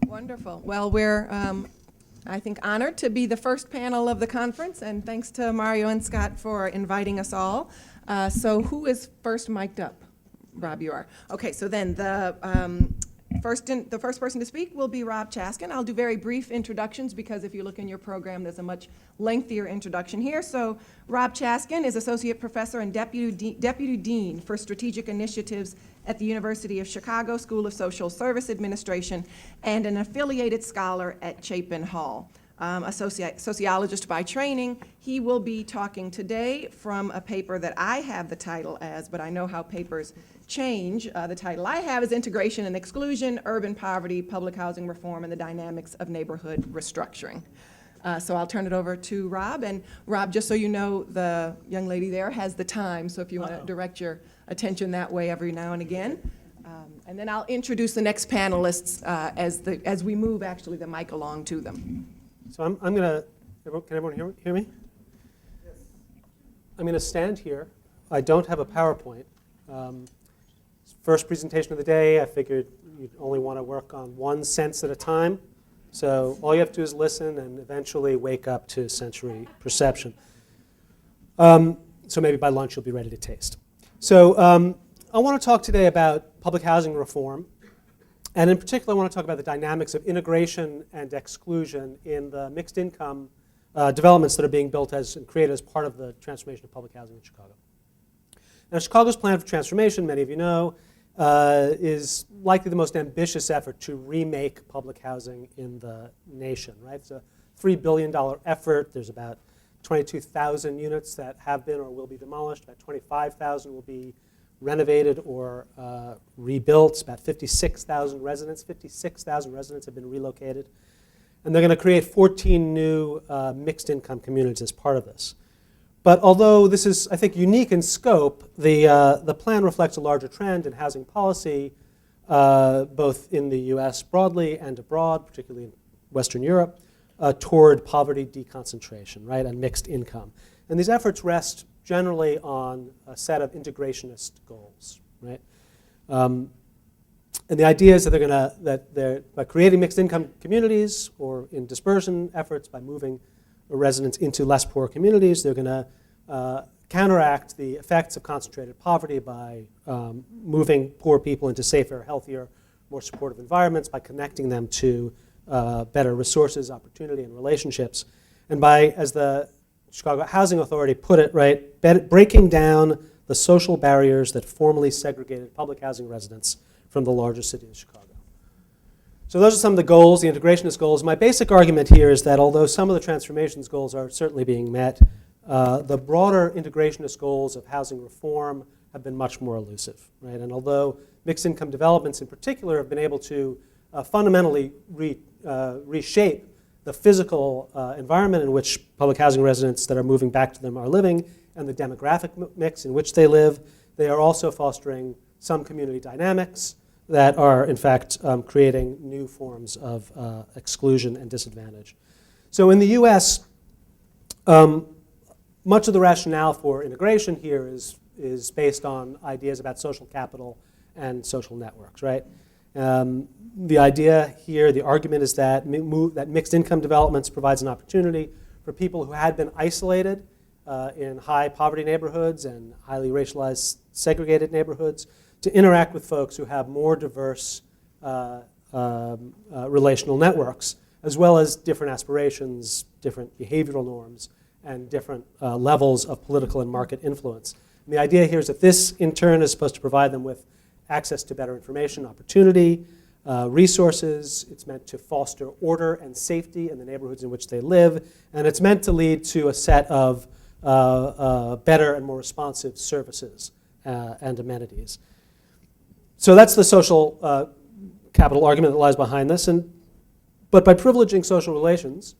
Wonderful. Well, we're, I think, honored to be the first panel of the conference, and thanks to Mario and Scott for inviting us all. So who is first mic'd up? Rob, you are. Okay, so then the first person to speak will be Rob Chaskin. I'll do very brief introductions because if you look in your program, there's a much lengthier introduction here. So Rob Chaskin is Associate Professor and Deputy Dean for Strategic Initiatives at the University of Chicago School of Social Service Administration and an affiliated scholar at Chapin Hall. A sociologist by training. He will be talking today from a paper that I have the title as, but I know how papers change. The title I have is Integration and Exclusion, Urban Poverty, Public Housing Reform, and the Dynamics of Neighborhood Restructuring. So I'll turn it over to Rob. And Rob, just so you know, the young lady there has the time, so if you want to direct your attention that way every now and again. And then I'll introduce the next panelists as we move, actually, the mic along to them. So I'm going to, can everyone hear me? Yes. I'm going to stand here. I don't have a PowerPoint. First presentation of the day, I figured you'd only want to work on one sense at a time. So all you have to do is listen and eventually wake up to sensory perception. So maybe by lunch you'll be ready to taste. So I want to talk today about public housing reform. And in particular, I want to talk about the dynamics of integration and exclusion in the mixed income developments that are being built and created as part of the transformation of public housing in Chicago. Now, Chicago's plan for transformation, many of you know, is likely the most ambitious effort to remake public housing in the nation, right? It's a $3 billion effort. There's about 22,000 units that have been or will be demolished. About 25,000 will be renovated or rebuilt. About 56,000 residents. 56,000 residents have been relocated. And they're going to create 14 new mixed income communities as part of this. But although this is, I think, unique in scope, the plan reflects a larger trend in housing policy, both in the US broadly and abroad, particularly in Western Europe, toward poverty deconcentration, right, and mixed income. And these efforts rest generally on a set of integrationist goals, right? And the idea is that they're by creating mixed income communities or in dispersion efforts by moving residents into less poor communities, they're going to counteract the effects of concentrated poverty by moving poor people into safer, healthier, more supportive environments, by connecting them to better resources, opportunity, and relationships, and by, as the Chicago Housing Authority put it, right, breaking down the social barriers that formerly segregated public housing residents from the larger city of Chicago. So those are some of the goals, the integrationist goals. My basic argument here is that although some of the transformations goals are certainly being met, the broader integrationist goals of housing reform have been much more elusive, right? And although mixed income developments in particular have been able to fundamentally reshape the physical environment in which public housing residents that are moving back to them are living and the demographic mix in which they live, they are also fostering some community dynamics that are, in fact, creating new forms of exclusion and disadvantage. So in the US, much of the rationale for integration here is based on ideas about social capital and social networks, right? The idea here, the argument is that mixed income developments provides an opportunity for people who had been isolated in high poverty neighborhoods and highly racialized segregated neighborhoods to interact with folks who have more diverse relational networks, as well as different aspirations, different behavioral norms, and different levels of political and market influence. And the idea here is that this, in turn, is supposed to provide them with access to better information, opportunity, resources. It's meant to foster order and safety in the neighborhoods in which they live. And it's meant to lead to a set of better and more responsive services and amenities. So that's the social capital argument that lies behind this. But by privileging social relations,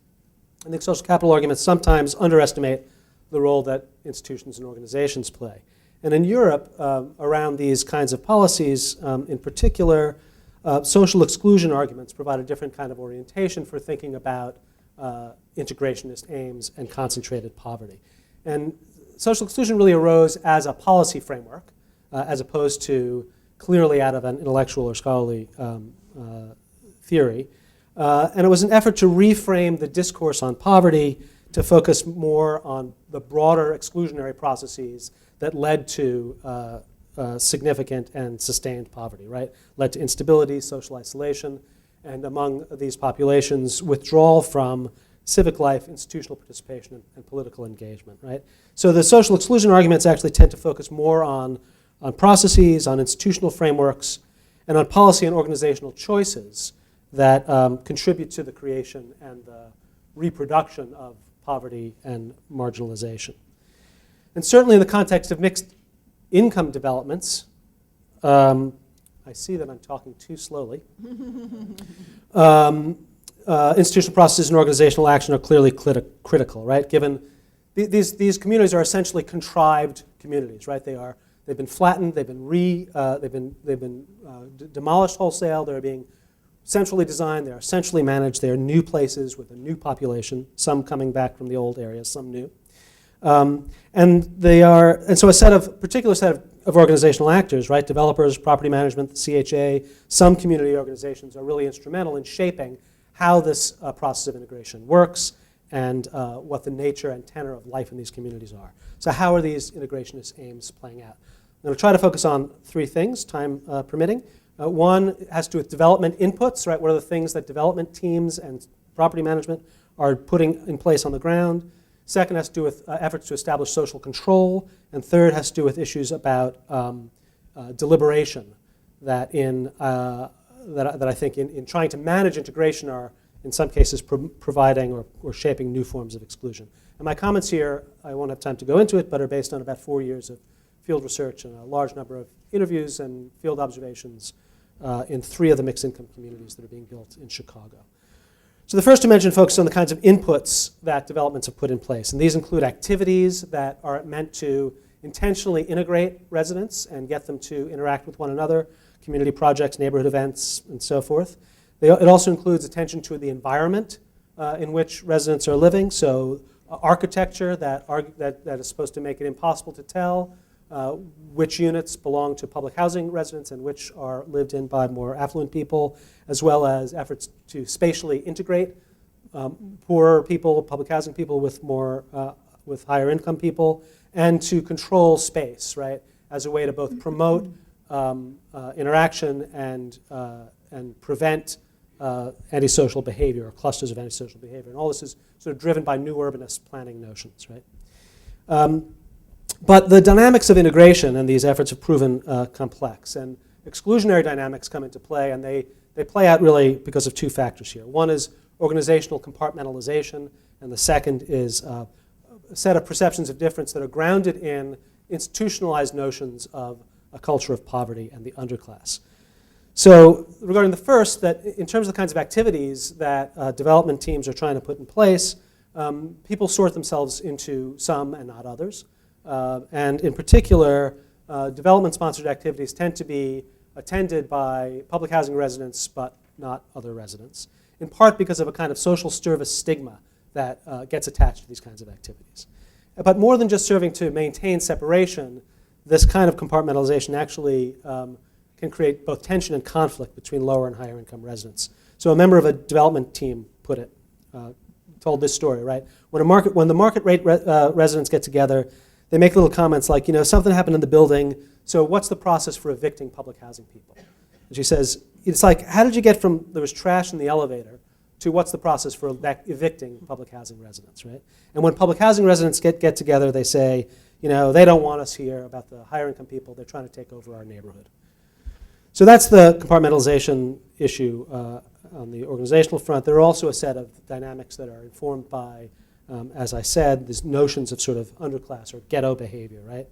I think social capital arguments sometimes underestimate the role that institutions and organizations play. And in Europe, around these kinds of policies, in particular, social exclusion arguments provide a different kind of orientation for thinking about integrationist aims and concentrated poverty. And social exclusion really arose as a policy framework, as opposed to clearly out of an intellectual or scholarly theory. And it was an effort to reframe the discourse on poverty to focus more on the broader exclusionary processes that led to significant and sustained poverty, right? Led to instability, social isolation, and among these populations, withdrawal from civic life, institutional participation, and political engagement, right? So the social exclusion arguments actually tend to focus more on processes, on institutional frameworks, and on policy and organizational choices that contribute to the creation and the reproduction of poverty and marginalization. And certainly in the context of mixed income developments, I see that I'm talking too slowly. Institutional processes and organizational action are clearly critical, right? Given these communities are essentially contrived communities, right? They've been flattened, they've been demolished wholesale, they're being centrally designed, they're centrally managed, they're new places with a new population, some coming back from the old areas, some new. And so a particular set of organizational actors, right? Developers, property management, the CHA, some community organizations are really instrumental in shaping how this process of integration works and what the nature and tenor of life in these communities are. So how are these integrationist aims playing out? I'm going to try to focus on three things, time permitting. One has to do with development inputs, right? What are the things that development teams and property management are putting in place on the ground? Second has to do with efforts to establish social control. And third has to do with issues about deliberation that I think in trying to manage integration are in some cases providing or shaping new forms of exclusion. And my comments here, I won't have time to go into it, but are based on about 4 years of field research and a large number of interviews and field observations in 3 of the mixed income communities that are being built in Chicago. So the first dimension focuses on the kinds of inputs that developments have put in place. And these include activities that are meant to intentionally integrate residents and get them to interact with one another, community projects, neighborhood events, and so forth. It also includes attention to the environment in which residents are living. So architecture that is supposed to make it impossible to tell which units belong to public housing residents and which are lived in by more affluent people, as well as efforts to spatially integrate poorer people, public housing people with higher income people, and to control space, right, as a way to both promote interaction and prevent antisocial behavior or clusters of antisocial behavior. And all this is sort of driven by new urbanist planning notions, right? But the dynamics of integration and these efforts have proven complex. And exclusionary dynamics come into play, and they play out really because of 2 factors here. One is organizational compartmentalization, and the second is a set of perceptions of difference that are grounded in institutionalized notions of a culture of poverty and the underclass. So regarding the first, that in terms of the kinds of activities that development teams are trying to put in place, people sort themselves into some and not others. And in particular, development-sponsored activities tend to be attended by public housing residents, but not other residents, in part because of a kind of social service stigma that gets attached to these kinds of activities. But more than just serving to maintain separation, this kind of compartmentalization actually can create both tension and conflict between lower and higher income residents. So a member of a development team told this story, right? When the market rate residents get together, they make little comments like, something happened in the building, so what's the process for evicting public housing people? And she says, it's like, how did you get from there was trash in the elevator to what's the process for evicting public housing residents, right? And when public housing residents get together, they say, they don't want us here about the higher income people, they're trying to take over our neighborhood. So that's the compartmentalization issue on the organizational front. There are also a set of dynamics that are informed by, as I said, these notions of sort of underclass or ghetto behavior, right?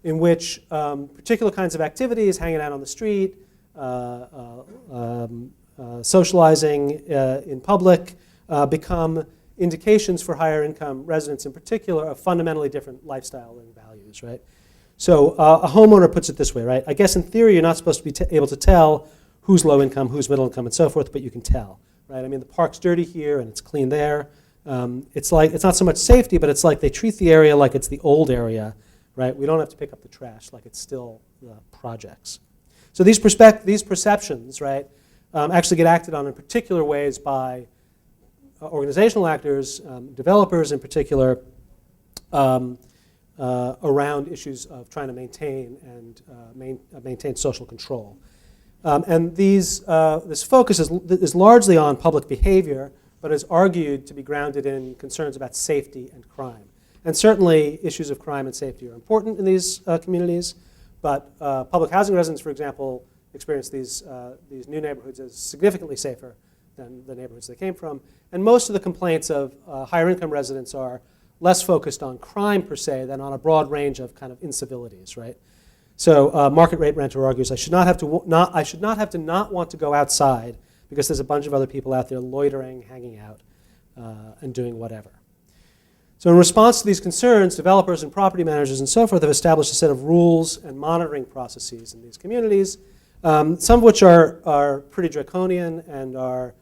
In which particular kinds of activities, hanging out on the street, socializing in public, become indications for higher income residents in particular of fundamentally different lifestyle and values, right? So a homeowner puts it this way, right? I guess in theory you're not supposed to be able to tell who's low income, who's middle income, and so forth, but you can tell, right? I mean, the park's dirty here and it's clean there. It's not so much safety, but it's like they treat the area like it's the old area, right? We don't have to pick up the trash like it's still the projects. So these perceptions, right, actually get acted on in particular ways by organizational actors, developers in particular, around issues of trying to maintain and maintain social control. And this focus is largely on public behavior, but is argued to be grounded in concerns about safety and crime. And certainly issues of crime and safety are important in these communities, but public housing residents, for example, experience these new neighborhoods as significantly safer than the neighborhoods they came from. And most of the complaints of higher income residents are less focused on crime per se than on a broad range of kind of incivilities, right? So market rate renter argues, I should not have to not want to go outside because there's a bunch of other people out there loitering, hanging out, and doing whatever. So in response to these concerns, developers and property managers and so forth have established a set of rules and monitoring processes in these communities, some of which are pretty draconian and are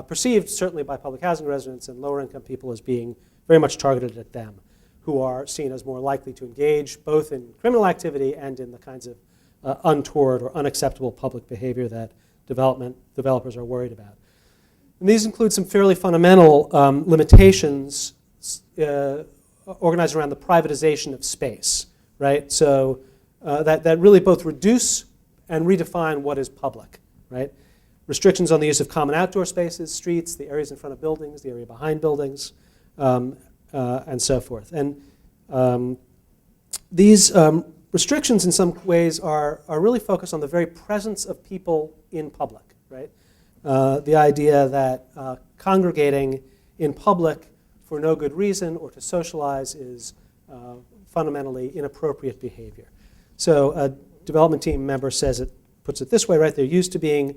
perceived certainly by public housing residents and lower income people as being very much targeted at them, who are seen as more likely to engage both in criminal activity and in the kinds of untoward or unacceptable public behavior that developers are worried about. And these include some fairly fundamental limitations organized around the privatization of space, right? So that really both reduce and redefine what is public, right? Restrictions on the use of common outdoor spaces, streets, the areas in front of buildings, the area behind buildings, and so forth. And these restrictions in some ways are really focused on the very presence of people in public, right? The idea that congregating in public for no good reason or to socialize is fundamentally inappropriate behavior. So a development team member puts it this way, right? They're used to being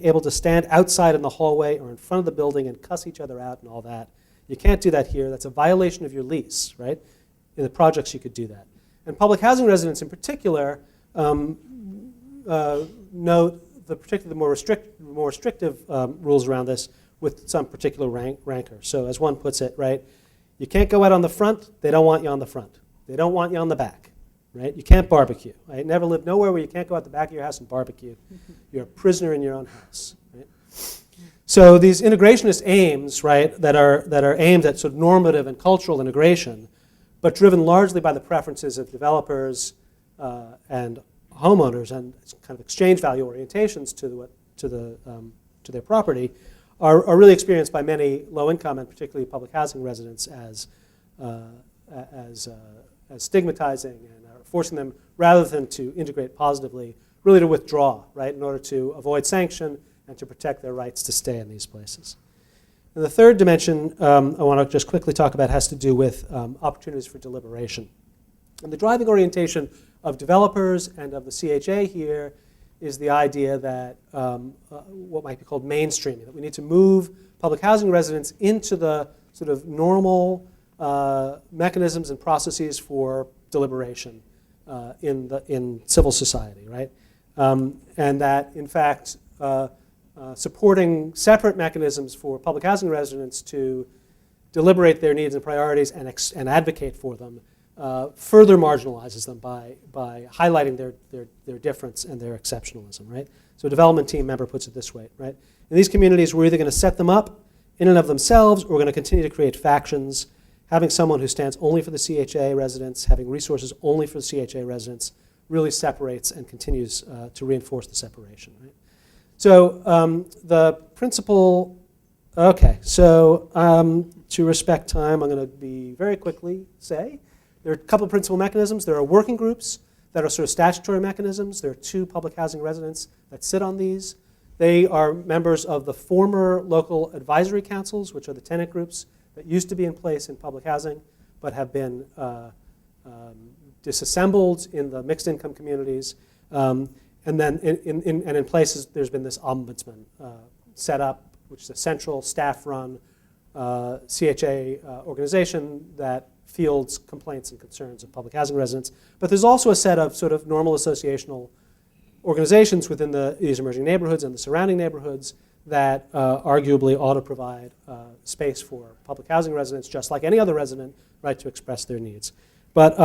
able to stand outside in the hallway or in front of the building and cuss each other out and all that. You can't do that here. That's a violation of your lease, right? In the projects you could do that. And public housing residents in particular note the more restrictive rules around this with some particular rancor. So as one puts it, right, you can't go out on the front. They don't want you on the front. They don't want you on the back, right? You can't barbecue. I never lived nowhere where you can't go out the back of your house and barbecue. You're a prisoner in your own house, right? So these integrationist aims, right, that are aimed at sort of normative and cultural integration, but driven largely by the preferences of developers and homeowners and kind of exchange value orientations to their property, are really experienced by many low-income and particularly public housing residents as stigmatizing and are forcing them, rather than to integrate positively, really to withdraw, right, in order to avoid sanction and to protect their rights to stay in these places. And the third dimension I want to just quickly talk about has to do with opportunities for deliberation. And the driving orientation of developers and of the CHA here is the idea that what might be called mainstreaming, that we need to move public housing residents into the sort of normal mechanisms and processes for deliberation in civil society, right? And that, in fact, supporting separate mechanisms for public housing residents to deliberate their needs and priorities and advocate for them further marginalizes them by highlighting their difference and their exceptionalism, right? So a development team member puts it this way, right? In these communities, we're either going to set them up in and of themselves, or we're going to continue to create factions. Having someone who stands only for the CHA residents, having resources only for the CHA residents, really separates and continues to reinforce the separation, right? So the principle, okay, so to respect time, I'm going to be very quickly say, there are a couple of principal mechanisms. There are working groups that are sort of statutory mechanisms. There are 2 public housing residents that sit on these. They are members of the former local advisory councils, which are the tenant groups that used to be in place in public housing, but have been disassembled in the mixed income communities. And then in places, there's been this ombudsman set up, which is a central staff-run CHA organization that fields complaints and concerns of public housing residents. But there's also a set of sort of normal associational organizations within these emerging neighborhoods and the surrounding neighborhoods that arguably ought to provide space for public housing residents, just like any other resident, right, to express their needs. But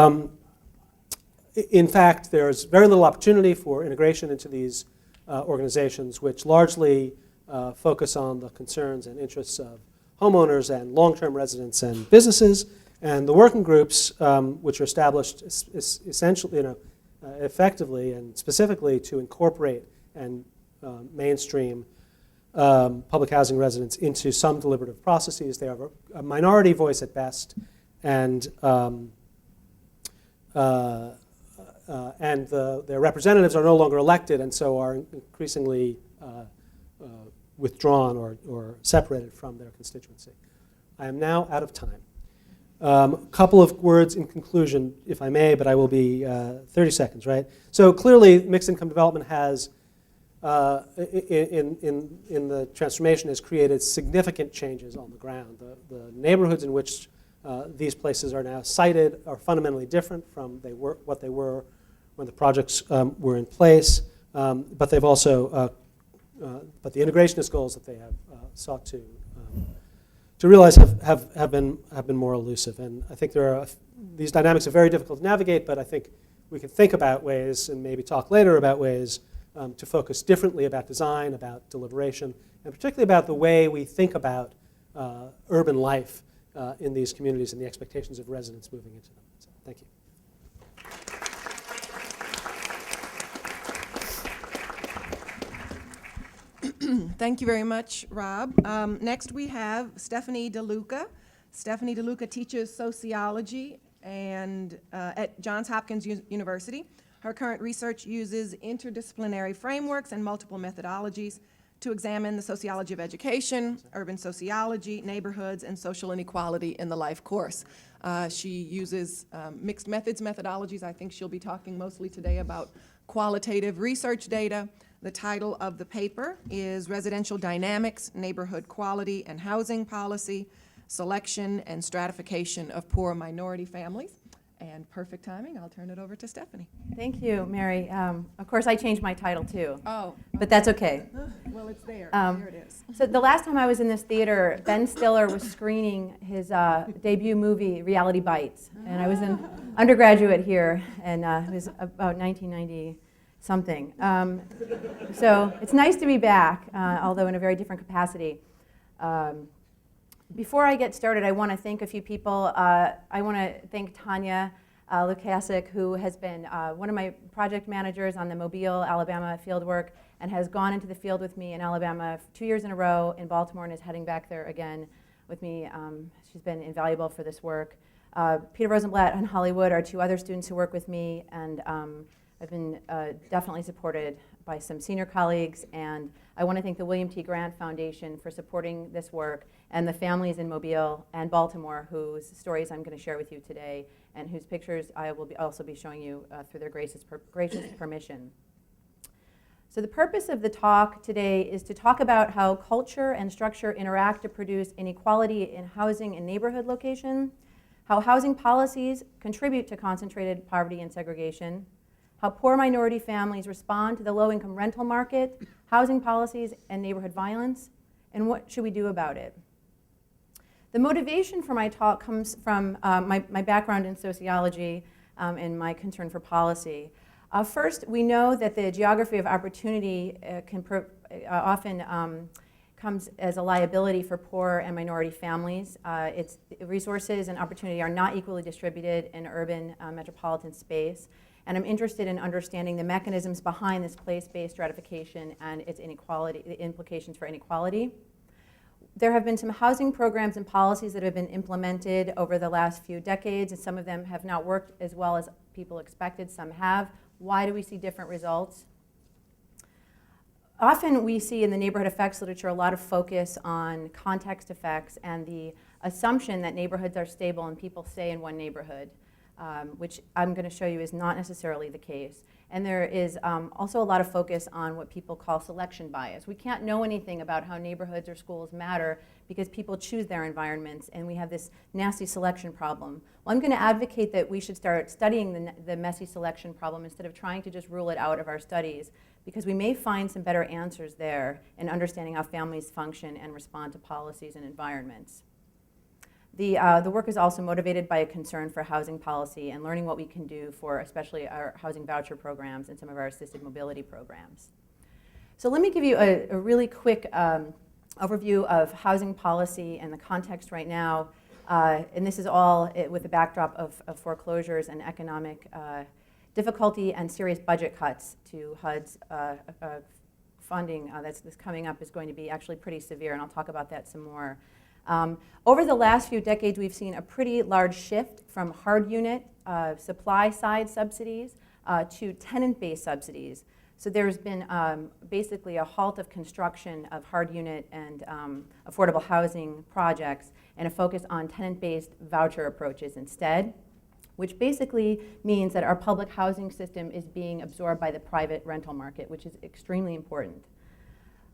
in fact, there's very little opportunity for integration into these organizations, which largely focus on the concerns and interests of homeowners and long-term residents and businesses. And the working groups, which are established essentially, effectively and specifically to incorporate and mainstream public housing residents into some deliberative processes. They have a minority voice at best, and their representatives are no longer elected, and so are increasingly withdrawn or separated from their constituency. I am now out of time. A couple of words in conclusion, if I may, but I will be 30 seconds, right? So clearly, mixed income development has, in the transformation, has created significant changes on the ground. The neighborhoods in which these places are now sited are fundamentally different from what they were when the projects were in place, but they've also, but the integrationist goals that they have sought to realize have been more elusive. And I think these dynamics are very difficult to navigate, but I think we can think about ways, and maybe talk later about ways, to focus differently about design, about deliberation, and particularly about the way we think about urban life in these communities and the expectations of residents moving into them. So, thank you. Thank you very much, Rob. Next we have Stefanie DeLuca. Stefanie DeLuca teaches sociology and at Johns Hopkins University. Her current research uses interdisciplinary frameworks and multiple methodologies to examine the sociology of education, urban sociology, neighborhoods, and social inequality in the life course. She uses mixed methods methodologies. I think she'll be talking mostly today about qualitative research data. The title of the paper is Residential Dynamics, Neighborhood Quality and Housing Policy, Selection and Stratification of Poor Minority Families. And perfect timing, I'll turn it over to Stefanie. Thank you, Mary. Of course, I changed my title too. Oh. But that's okay. Well, it's there. There it is. So the last time I was in this theater, Ben Stiller was screening his debut movie, Reality Bites. And I was an undergraduate here, and it was about 1990-something. So it's nice to be back, although in a very different capacity. Before I get started, I want to thank a few people. I want to thank Tanya Lukasic, who has been one of my project managers on the Mobile, Alabama fieldwork, and has gone into the field with me in Alabama 2 years in a row in Baltimore and is heading back there again with me. She's been invaluable for this work. Peter Rosenblatt and Hollywood are two other students who work with me, and I've been definitely supported by some senior colleagues, and I want to thank the William T. Grant Foundation for supporting this work, and the families in Mobile and Baltimore whose stories I'm going to share with you today, and whose pictures I will also be showing you through their gracious permission. So the purpose of the talk today is to talk about how culture and structure interact to produce inequality in housing and neighborhood location, how housing policies contribute to concentrated poverty and segregation, how poor minority families respond to the low-income rental market, housing policies, and neighborhood violence, and what should we do about it. The motivation for my talk comes from my background in sociology and my concern for policy. First, we know that the geography of opportunity often comes as a liability for poor and minority families. Its resources and opportunity are not equally distributed in urban metropolitan space. And I'm interested in understanding the mechanisms behind this place-based stratification and its inequality, the implications for inequality. There have been some housing programs and policies that have been implemented over the last few decades, and some of them have not worked as well as people expected. Some have. Why do we see different results? Often we see in the neighborhood effects literature a lot of focus on context effects and the assumption that neighborhoods are stable and people stay in one neighborhood. Which I'm going to show you is not necessarily the case. And there is also a lot of focus on what people call selection bias. We can't know anything about how neighborhoods or schools matter because people choose their environments, and we have this nasty selection problem. Well, I'm going to advocate that we should start studying the messy selection problem instead of trying to just rule it out of our studies, because we may find some better answers there in understanding how families function and respond to policies and environments. The work is also motivated by a concern for housing policy and learning what we can do for especially our housing voucher programs and some of our assisted mobility programs. So let me give you a really quick overview of housing policy and the context right now. And this is all with the backdrop of foreclosures and economic difficulty and serious budget cuts to HUD's funding that's coming up is going to be actually pretty severe, and I'll talk about that some more. Over the last few decades, we've seen a pretty large shift from hard unit supply-side subsidies to tenant-based subsidies. So there's been basically a halt of construction of hard unit and affordable housing projects and a focus on tenant-based voucher approaches instead, which basically means that our public housing system is being absorbed by the private rental market, which is extremely important.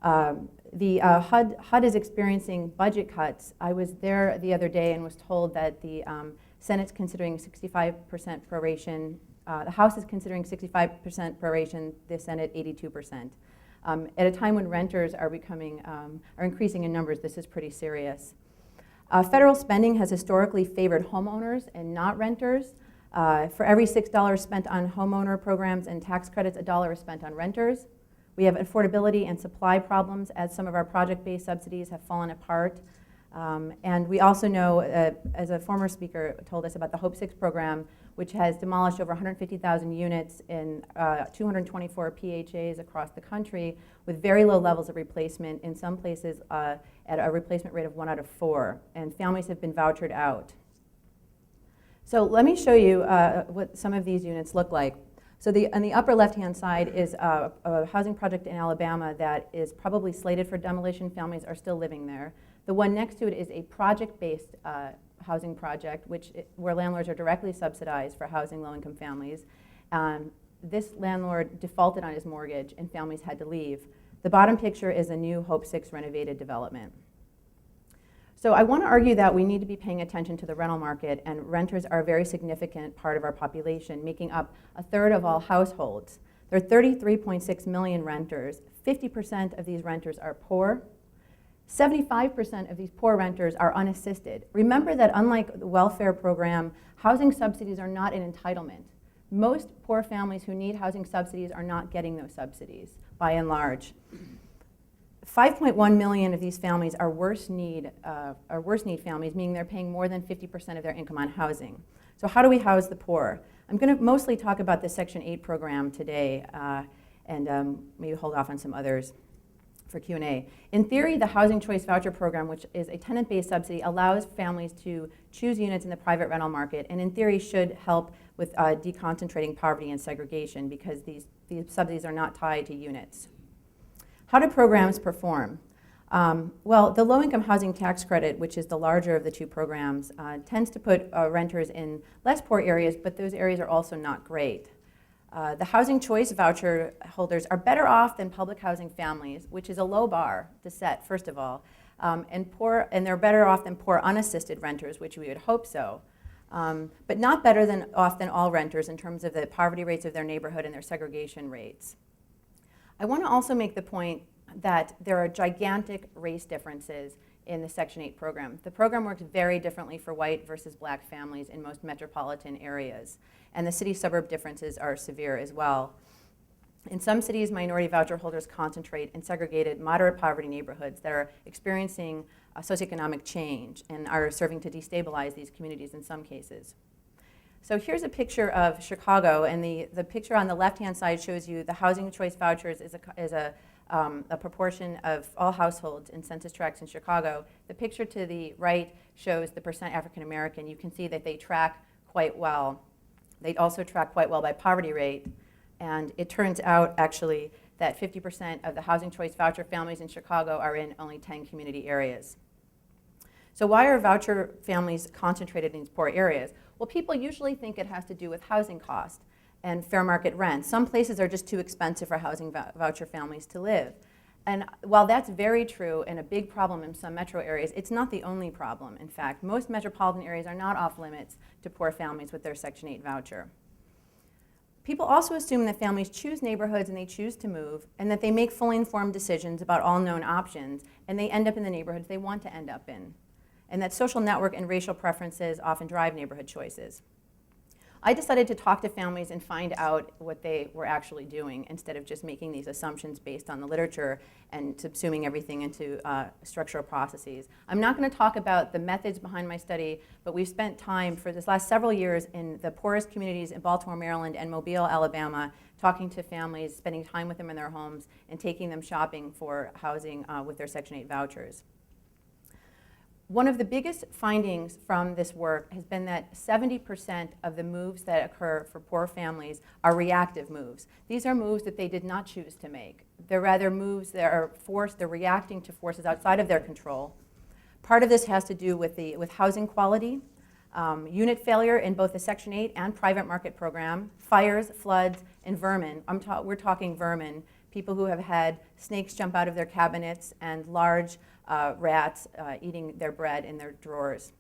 The HUD is experiencing budget cuts. I was there the other day and was told that the Senate's considering 65% proration. The House is considering 65% proration, the Senate 82%. At a time when renters are increasing in numbers, this is pretty serious. Federal spending has historically favored homeowners and not renters. For every $6 spent on homeowner programs and tax credits, $1 is spent on renters. We have affordability and supply problems as some of our project-based subsidies have fallen apart. And we also know, as a former speaker told us about the Hope 6 program, which has demolished over 150,000 units in 224 PHAs across the country with very low levels of replacement, in some places at a replacement rate of 1 out of 4, and families have been vouchered out. So let me show you what some of these units look like. So on the upper left-hand side is a housing project in Alabama that is probably slated for demolition. Families are still living there. The one next to it is a project-based housing project, where landlords are directly subsidized for housing low-income families. This landlord defaulted on his mortgage, and families had to leave. The bottom picture is a new Hope 6 renovated development. So I want to argue that we need to be paying attention to the rental market, and renters are a very significant part of our population, making up a third of all households. There are 33.6 million renters. 50% of these renters are poor. 75% of these poor renters are unassisted. Remember that unlike the welfare program, housing subsidies are not an entitlement. Most poor families who need housing subsidies are not getting those subsidies, by and large. 5.1 million of these families are worse need families, meaning they're paying more than 50% of their income on housing. So how do we house the poor? I'm going to mostly talk about the Section 8 program today, and maybe hold off on some others for Q&A. In theory, the Housing Choice Voucher Program, which is a tenant-based subsidy, allows families to choose units in the private rental market, and in theory should help with deconcentrating poverty and segregation, because these subsidies are not tied to units. How do programs perform? Well, the low-income housing tax credit, which is the larger of the two programs, tends to put renters in less poor areas, but those areas are also not great. The Housing Choice Voucher holders are better off than public housing families, which is a low bar to set, first of all, and they're better off than poor unassisted renters, which we would hope so, but not better than often all renters in terms of the poverty rates of their neighborhood and their segregation rates. I want to also make the point that there are gigantic race differences in the Section 8 program. The program works very differently for white versus black families in most metropolitan areas, and the city-suburb differences are severe as well. In some cities, minority voucher holders concentrate in segregated, moderate poverty neighborhoods that are experiencing socioeconomic change and are serving to destabilize these communities in some cases. So here's a picture of Chicago, and the picture on the left-hand side shows you the housing choice vouchers is a proportion of all households in census tracts in Chicago. The picture to the right shows the percent African American. You can see that they track quite well. They also track quite well by poverty rate, and it turns out actually that 50% of the housing choice voucher families in Chicago are in only 10 community areas. So why are voucher families concentrated in these poor areas? Well, people usually think it has to do with housing cost and fair market rent. Some places are just too expensive for housing voucher families to live. And while that's very true and a big problem in some metro areas, it's not the only problem. In fact, most metropolitan areas are not off limits to poor families with their Section 8 voucher. People also assume that families choose neighborhoods and they choose to move, and that they make fully informed decisions about all known options, and they end up in the neighborhoods they want to end up in, and that social network and racial preferences often drive neighborhood choices. I decided to talk to families and find out what they were actually doing instead of just making these assumptions based on the literature and subsuming everything into structural processes. I'm not going to talk about the methods behind my study, but we've spent time for this last several years in the poorest communities in Baltimore, Maryland, and Mobile, Alabama, talking to families, spending time with them in their homes, and taking them shopping for housing with their Section 8 vouchers. One of the biggest findings from this work has been that 70% of the moves that occur for poor families are reactive moves. These are moves that they did not choose to make. They're rather moves that are forced, they're reacting to forces outside of their control. Part of this has to do with housing quality, unit failure in both the Section 8 and private market program, fires, floods, and vermin. We're talking vermin, people who have had snakes jump out of their cabinets and large rats eating their bread in their drawers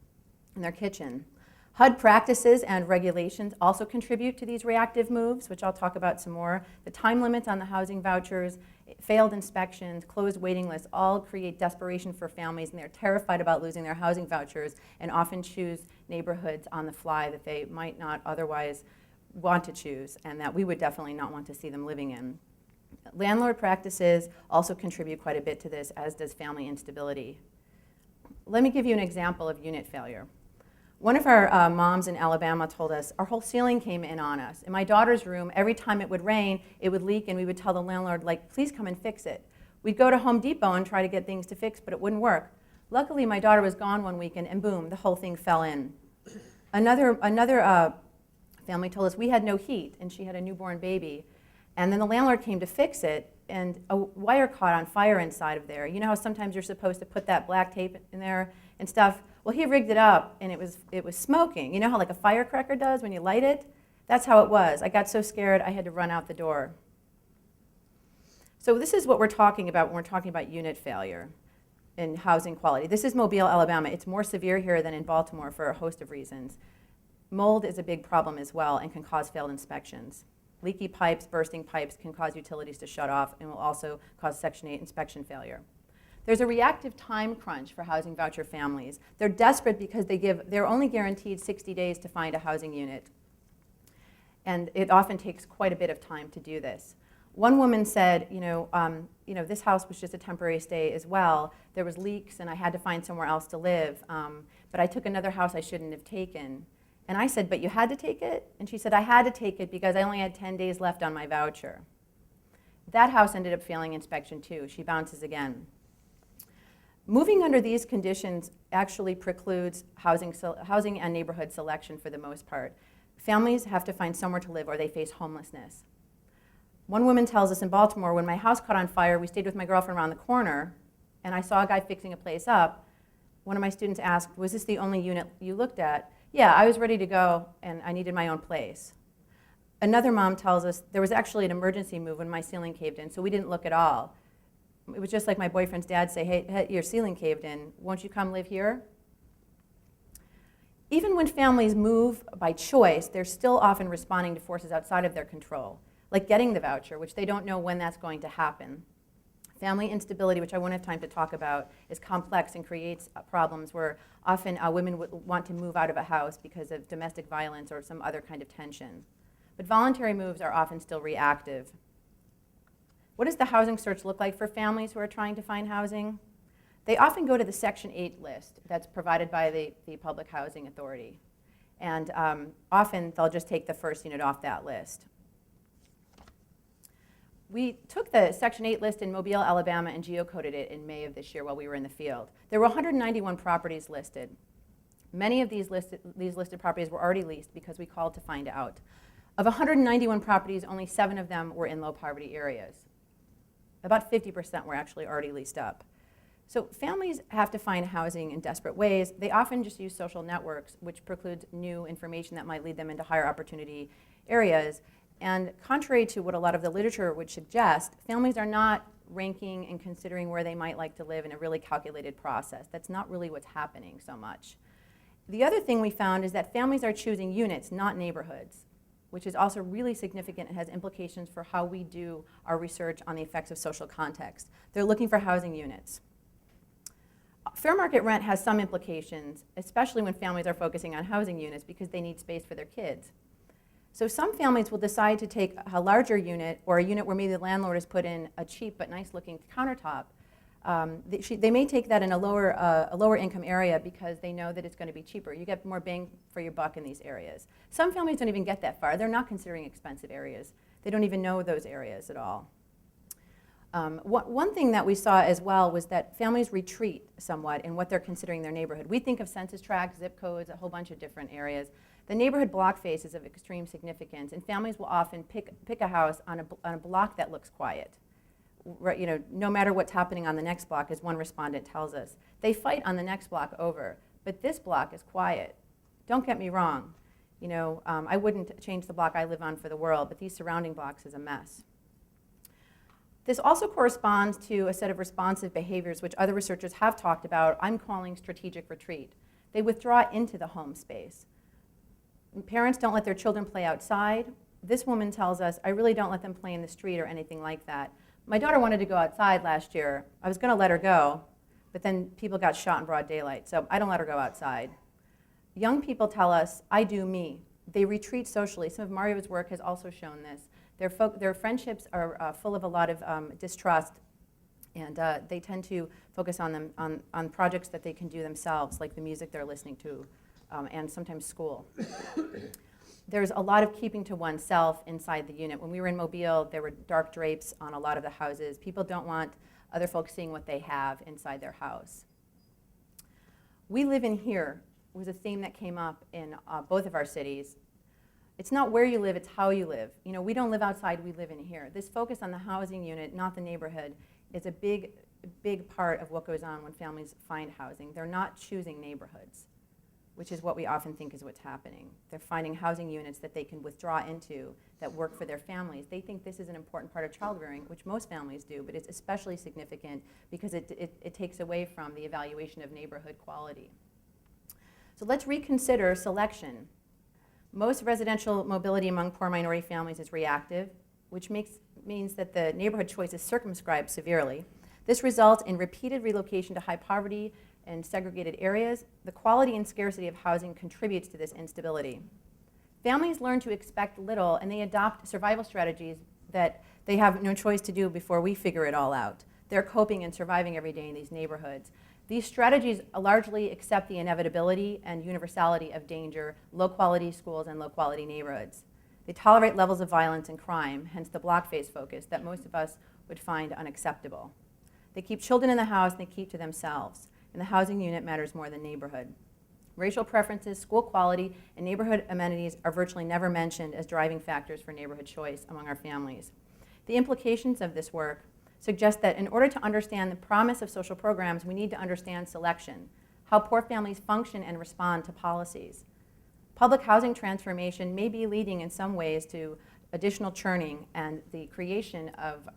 in their kitchen. HUD practices and regulations also contribute to these reactive moves, which I'll talk about some more. The time limits on the housing vouchers, failed inspections, closed waiting lists all create desperation for families, and they're terrified about losing their housing vouchers and often choose neighborhoods on the fly that they might not otherwise want to choose and that we would definitely not want to see them living in. Landlord practices also contribute quite a bit to this, as does family instability. Let me give you an example of unit failure. One of our moms in Alabama told us, our whole ceiling came in on us. In my daughter's room, every time it would rain, it would leak, and we would tell the landlord, like, please come and fix it. We'd go to Home Depot and try to get things to fix, but it wouldn't work. Luckily, my daughter was gone one weekend, and boom, the whole thing fell in. Another family told us we had no heat, and she had a newborn baby. And then the landlord came to fix it, and a wire caught on fire inside of there. You know how sometimes you're supposed to put that black tape in there and stuff? Well, he rigged it up, and it was smoking. You know how like a firecracker does when you light it? That's how it was. I got so scared, I had to run out the door. So this is what we're talking about when we're talking about unit failure in housing quality. This is Mobile, Alabama. It's more severe here than in Baltimore for a host of reasons. Mold is a big problem as well and can cause failed inspections. Leaky pipes, bursting pipes can cause utilities to shut off and will also cause Section 8 inspection failure. There's a reactive time crunch for housing voucher families. They're desperate because they're only guaranteed 60 days to find a housing unit. And it often takes quite a bit of time to do this. One woman said, this house was just a temporary stay as well. There was leaks and I had to find somewhere else to live. But I took another house I shouldn't have taken. And I said, but you had to take it? And she said, I had to take it because I only had 10 days left on my voucher. That house ended up failing inspection too. She bounces again. Moving under these conditions actually precludes housing and neighborhood selection for the most part. Families have to find somewhere to live or they face homelessness. One woman tells us in Baltimore, when my house caught on fire, we stayed with my girlfriend around the corner, and I saw a guy fixing a place up. One of my students asked, was this the only unit you looked at? Yeah, I was ready to go, and I needed my own place. Another mom tells us there was actually an emergency move when my ceiling caved in, so we didn't look at all. It was just like my boyfriend's dad say, hey, your ceiling caved in. Won't you come live here? Even when families move by choice, they're still often responding to forces outside of their control, like getting the voucher, which they don't know when that's going to happen. Family instability, which I won't have time to talk about, is complex and creates problems where often women want to move out of a house because of domestic violence or some other kind of tension. But voluntary moves are often still reactive. What does the housing search look like for families who are trying to find housing? They often go to the Section 8 list that's provided by the Public Housing Authority. And often they'll just take the first unit off that list. We took the Section 8 list in Mobile, Alabama, and geocoded it in May of this year while we were in the field. There were 191 properties listed. Many of these listed properties were already leased because we called to find out. Of 191 properties, only 7 of them were in low poverty areas. About 50% were actually already leased up. So families have to find housing in desperate ways. They often just use social networks, which precludes new information that might lead them into higher opportunity areas. And contrary to what a lot of the literature would suggest, families are not ranking and considering where they might like to live in a really calculated process. That's not really what's happening so much. The other thing we found is that families are choosing units, not neighborhoods, which is also really significant and has implications for how we do our research on the effects of social context. They're looking for housing units. Fair market rent has some implications, especially when families are focusing on housing units because they need space for their kids. So some families will decide to take a larger unit or a unit where maybe the landlord has put in a cheap but nice looking countertop. They may take that in a lower income area because they know that it's going to be cheaper. You get more bang for your buck in these areas. Some families don't even get that far. They're not considering expensive areas. They don't even know those areas at all. One thing that we saw as well was that families retreat somewhat in what they're considering their neighborhood. We think of census tracts, zip codes, a whole bunch of different areas. The neighborhood block face is of extreme significance, and families will often pick a house on a block that looks quiet. Right, no matter what's happening on the next block, as one respondent tells us. They fight on the next block over, but this block is quiet. Don't get me wrong. I wouldn't change the block I live on for the world, but these surrounding blocks is a mess. This also corresponds to a set of responsive behaviors which other researchers have talked about. I'm calling strategic retreat. They withdraw into the home space. Parents don't let their children play outside. This woman tells us, I really don't let them play in the street or anything like that. My daughter wanted to go outside last year. I was going to let her go, but then people got shot in broad daylight, so I don't let her go outside. Young people tell us, I do me. They retreat socially. Some of Mario's work has also shown this. Their friendships are full of a lot of distrust, and they tend to focus on projects that they can do themselves, like the music they're listening to, and sometimes school. There's a lot of keeping to oneself inside the unit. When we were in Mobile, there were dark drapes on a lot of the houses. People don't want other folks seeing what they have inside their house. We live in here was a theme that came up in both of our cities. It's not where you live, it's how you live. We don't live outside, we live in here. This focus on the housing unit, not the neighborhood, is a big part of what goes on when families find housing. They're not choosing neighborhoods, which is what we often think is what's happening. They're finding housing units that they can withdraw into that work for their families. They think this is an important part of child rearing, which most families do, but it's especially significant because it takes away from the evaluation of neighborhood quality. So let's reconsider selection. Most residential mobility among poor minority families is reactive, which means that the neighborhood choice is circumscribed severely. This results in repeated relocation to high poverty and segregated areas. The quality and scarcity of housing contributes to this instability. Families learn to expect little, and they adopt survival strategies that they have no choice to do before we figure it all out. They're coping and surviving every day in these neighborhoods. These strategies largely accept the inevitability and universality of danger, low-quality schools, and low-quality neighborhoods. They tolerate levels of violence and crime, hence the block face focus that most of us would find unacceptable. They keep children in the house, and they keep to themselves. And the housing unit matters more than neighborhood. Racial preferences, school quality, and neighborhood amenities are virtually never mentioned as driving factors for neighborhood choice among our families. The implications of this work suggest that in order to understand the promise of social programs, we need to understand selection, how poor families function and respond to policies. Public housing transformation may be leading in some ways to additional churning and the creation of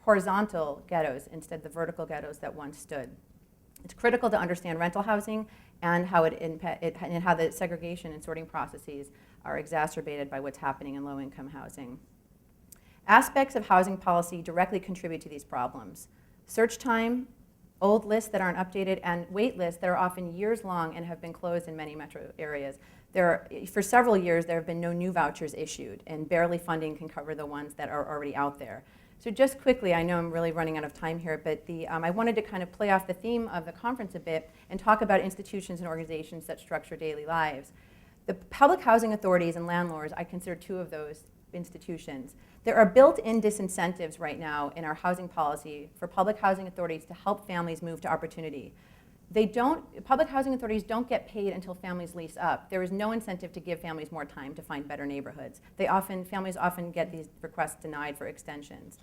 horizontal ghettos instead of the vertical ghettos that once stood. It's critical to understand rental housing and how how the segregation and sorting processes are exacerbated by what's happening in low-income housing. Aspects of housing policy directly contribute to these problems. Search time, old lists that aren't updated, and wait lists that are often years long and have been closed in many metro areas. For several years, there have been no new vouchers issued, and barely funding can cover the ones that are already out there. So just quickly, I know I'm really running out of time here, but I wanted to kind of play off the theme of the conference a bit and talk about institutions and organizations that structure daily lives. The public housing authorities and landlords, I consider two of those institutions. There are built-in disincentives right now in our housing policy for public housing authorities to help families move to opportunity. Public housing authorities don't get paid until families lease up. There is no incentive to give families more time to find better neighborhoods. Families often get these requests denied for extensions.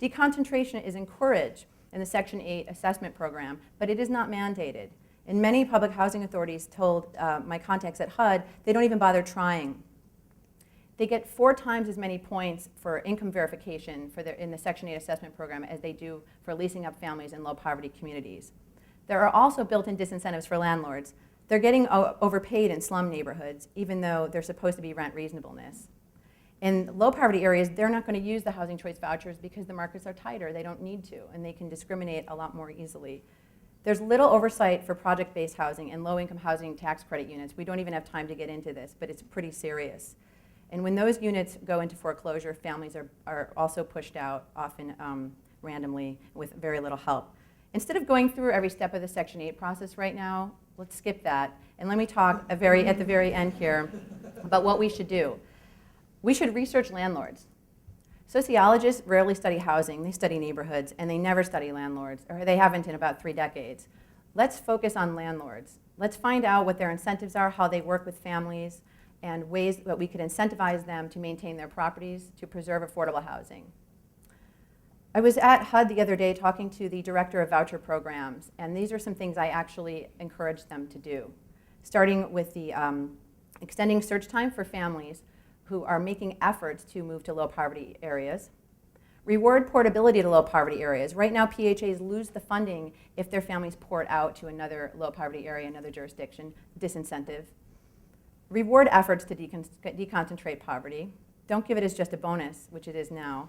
Deconcentration is encouraged in the Section 8 assessment program, but it is not mandated. And many public housing authorities told my contacts at HUD they don't even bother trying. They get 4 times as many points for income verification in the Section 8 assessment program as they do for leasing up families in low poverty communities. There are also built-in disincentives for landlords. They're getting overpaid in slum neighborhoods, even though they're supposed to be rent reasonableness. In low poverty areas, they're not going to use the housing choice vouchers because the markets are tighter. They don't need to, and they can discriminate a lot more easily. There's little oversight for project-based housing and low-income housing tax credit units. We don't even have time to get into this, but it's pretty serious. And when those units go into foreclosure, families are also pushed out, often randomly, with very little help. Instead of going through every step of the Section 8 process right now, let's skip that. And let me talk at the very end here about what we should do. We should research landlords. Sociologists rarely study housing, they study neighborhoods, and they never study landlords, or they haven't in about 3 decades. Let's focus on landlords. Let's find out what their incentives are, how they work with families, and ways that we could incentivize them to maintain their properties, to preserve affordable housing. I was at HUD the other day talking to the director of voucher programs, and these are some things I actually encouraged them to do, starting with the extending search time for families who are making efforts to move to low poverty areas. Reward portability to low poverty areas. Right now, PHAs lose the funding if their families port out to another low poverty area, another jurisdiction, disincentive. Reward efforts to deconcentrate poverty. Don't give it as just a bonus, which it is now.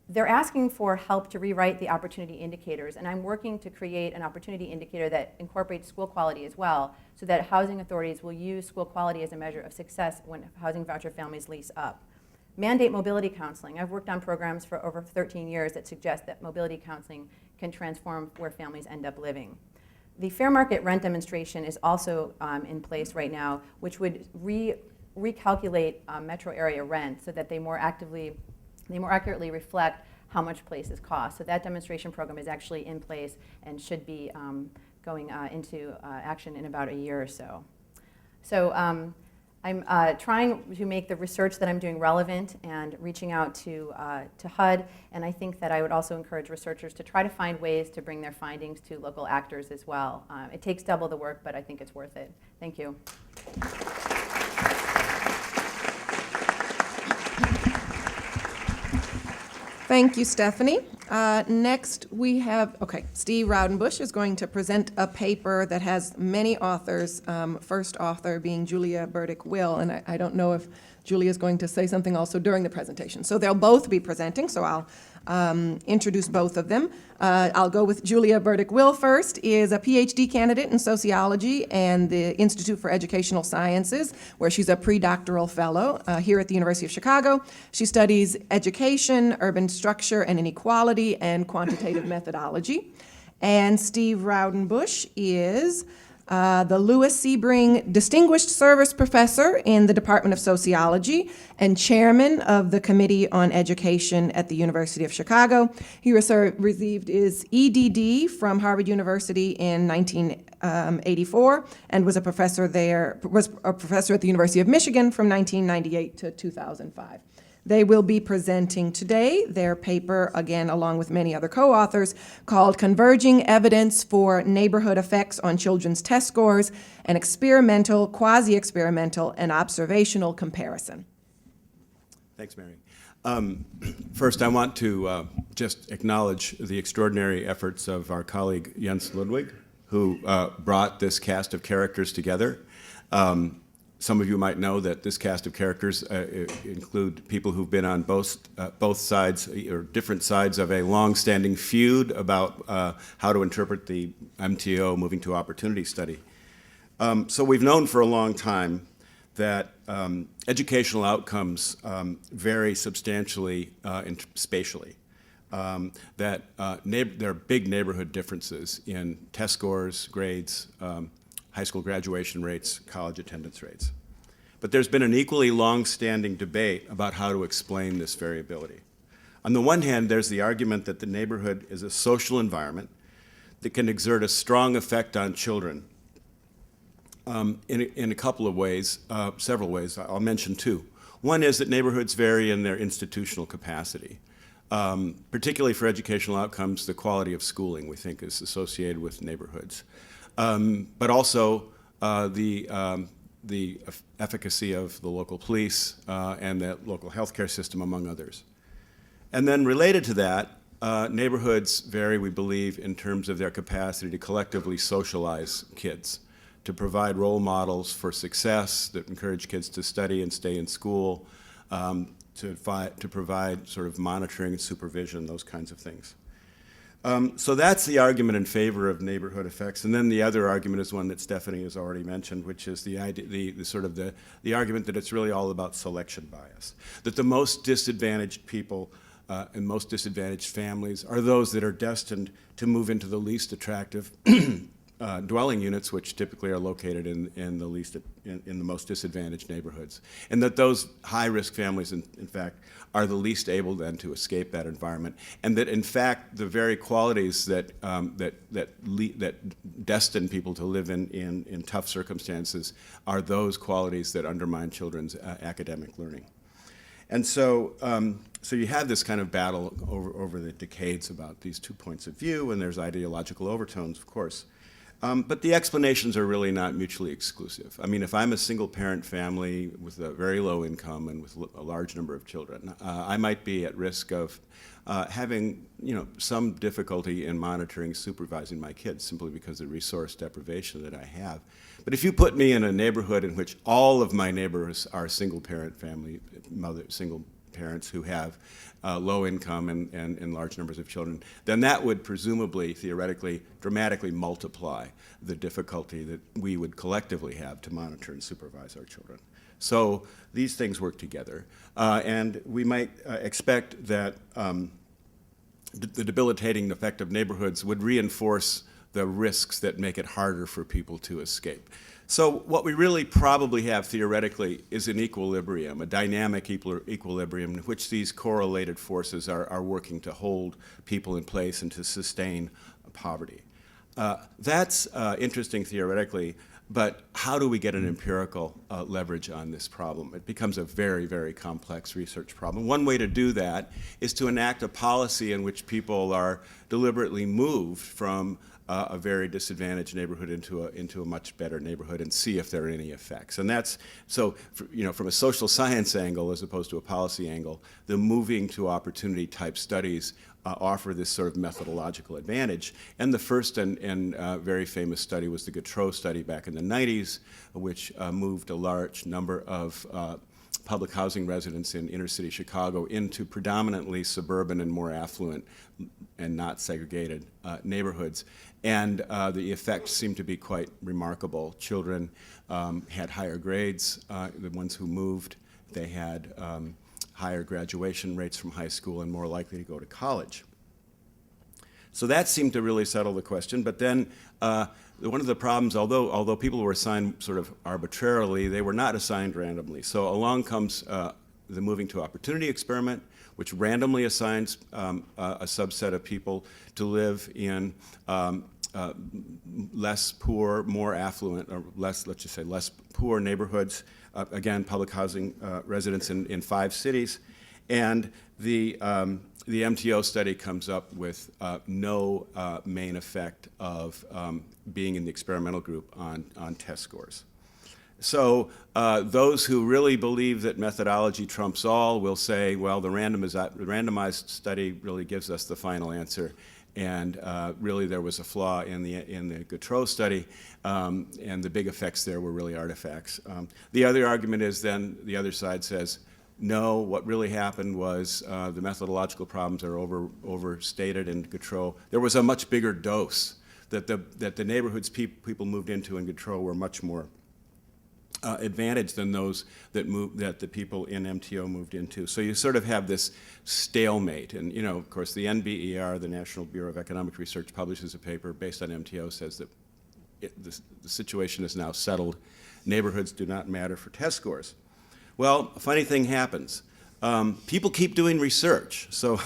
They're asking for help to rewrite the opportunity indicators, and I'm working to create an opportunity indicator that incorporates school quality as well, so that housing authorities will use school quality as a measure of success when housing voucher families lease up. Mandate mobility counseling. I've worked on programs for over 13 years that suggest that mobility counseling can transform where families end up living. The fair market rent demonstration is also in place right now, which would recalculate metro area rent so that they more accurately reflect how much places cost. So that demonstration program is actually in place and should be going into action in about a year or so. So I'm trying to make the research that I'm doing relevant and reaching out to HUD, and I think that I would also encourage researchers to try to find ways to bring their findings to local actors as well. It takes double the work, but I think it's worth it. Thank you. Thank you, Stefanie. Next, we have, Steve Raudenbush is going to present a paper that has many authors, first author being Julia Burdick-Will, and I don't know if Julia is going to say something also during the presentation. So they'll both be presenting, so I'll introduce both of them. I'll go with Julia Burdick-Will first, is a PhD candidate in sociology and the Institute for Educational Sciences, where she's a pre-doctoral fellow here at the University of Chicago. She studies education, urban structure and inequality, and quantitative methodology. And Steve Raudenbush is the Lewis Sebring Distinguished Service Professor in the Department of Sociology and Chairman of the Committee on Education at the University of Chicago. He received his EDD from Harvard University in 1984 and was a professor at the University of Michigan from 1998 to 2005. They will be presenting today their paper, again, along with many other co-authors, called Converging Evidence for Neighborhood Effects on Children's Test Scores, an Experimental, Quasi-Experimental, and Observational Comparison. Thanks, Mary. First, I want to just acknowledge the extraordinary efforts of our colleague Jens Ludwig, who brought this cast of characters together. Some of you might know that this cast of characters include people who've been on both sides or different sides of a long-standing feud about how to interpret the MTO moving to opportunity study. So we've known for a long time that educational outcomes vary substantially spatially. That there are big neighborhood differences in test scores, grades, high school graduation rates, college attendance rates. But there's been an equally long-standing debate about how to explain this variability. On the one hand, there's the argument that the neighborhood is a social environment that can exert a strong effect on children in a couple of ways, several ways. I'll mention two. One is that neighborhoods vary in their institutional capacity. Particularly for educational outcomes, the quality of schooling, we think, is associated with neighborhoods. But also the efficacy of the local police and the local healthcare system, among others. And then related to that, neighborhoods vary, we believe, in terms of their capacity to collectively socialize kids, to provide role models for success that encourage kids to study and stay in school, to provide sort of monitoring and supervision, those kinds of things. So that's the argument in favor of neighborhood effects, and then the other argument is one that Stefanie has already mentioned, which is the argument that it's really all about selection bias, that the most disadvantaged people and most disadvantaged families are those that are destined to move into the least attractive dwelling units, which typically are located in the most disadvantaged neighborhoods, and that those high-risk families, in fact, are the least able then to escape that environment, and that in fact the very qualities that destine people to live in tough circumstances are those qualities that undermine children's academic learning. And so, so you have this kind of battle over the decades about these two points of view, and there's ideological overtones, of course. But the explanations are really not mutually exclusive. I mean, if I'm a single-parent family with a very low income and with a large number of children, I might be at risk of having, some difficulty in monitoring, supervising my kids simply because of the resource deprivation that I have. But if you put me in a neighborhood in which all of my neighbors are single-parent family, single parents who have low income and large numbers of children, then that would presumably, theoretically, dramatically multiply the difficulty that we would collectively have to monitor and supervise our children. So these things work together. And we might expect that the debilitating effect of neighborhoods would reinforce the risks that make it harder for people to escape. So what we really probably have theoretically is an equilibrium, a dynamic equilibrium in which these correlated forces are working to hold people in place and to sustain poverty. That's interesting theoretically, but how do we get an empirical leverage on this problem? It becomes a very, very complex research problem. One way to do that is to enact a policy in which people are deliberately moved from a very disadvantaged neighborhood into a much better neighborhood and see if there are any effects. And that's, so, from a social science angle as opposed to a policy angle, the moving to opportunity type studies offer this sort of methodological advantage. And the first and very famous study was the Gautreaux study back in the 90s, which moved a large number of public housing residents in inner city Chicago into predominantly suburban and more affluent and not segregated neighborhoods. And the effects seemed to be quite remarkable. Children had higher grades, the ones who moved. They had higher graduation rates from high school and more likely to go to college. So that seemed to really settle the question. But then one of the problems, although people were assigned sort of arbitrarily, they were not assigned randomly. So along comes the moving to opportunity experiment, which randomly assigns a subset of people to live in less poor, more affluent, or less, let's just say, less poor neighborhoods. Again, public housing residents in 5 cities. And the MTO study comes up with no main effect of being in the experimental group on test scores. So those who really believe that methodology trumps all will say, well, the randomized study really gives us the final answer, and really there was a flaw in the Gautreaux study, and the big effects there were really artifacts. The other argument is then the other side says, no, what really happened was the methodological problems are overstated in Gautreaux. There was a much bigger dose that the neighborhoods people moved into in Gautreaux were much more advantage than those that the people in MTO moved into. So you sort of have this stalemate. And, of course, the NBER, the National Bureau of Economic Research, publishes a paper based on MTO, says that the situation is now settled. Neighborhoods do not matter for test scores. Well, a funny thing happens. People keep doing research, so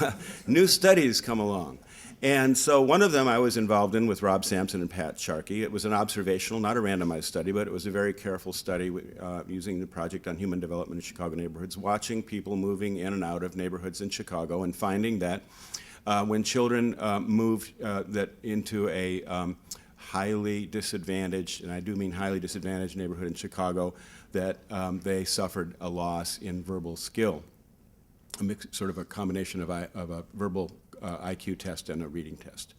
new studies come along. And so one of them I was involved in with Rob Sampson and Pat Sharkey. It was an observational, not a randomized study, but it was a very careful study using the Project on Human Development in Chicago neighborhoods, watching people moving in and out of neighborhoods in Chicago and finding that when children moved into a highly disadvantaged, and I do mean highly disadvantaged neighborhood in Chicago, that they suffered a loss in verbal skill, sort of a combination of a verbal IQ test and a reading test.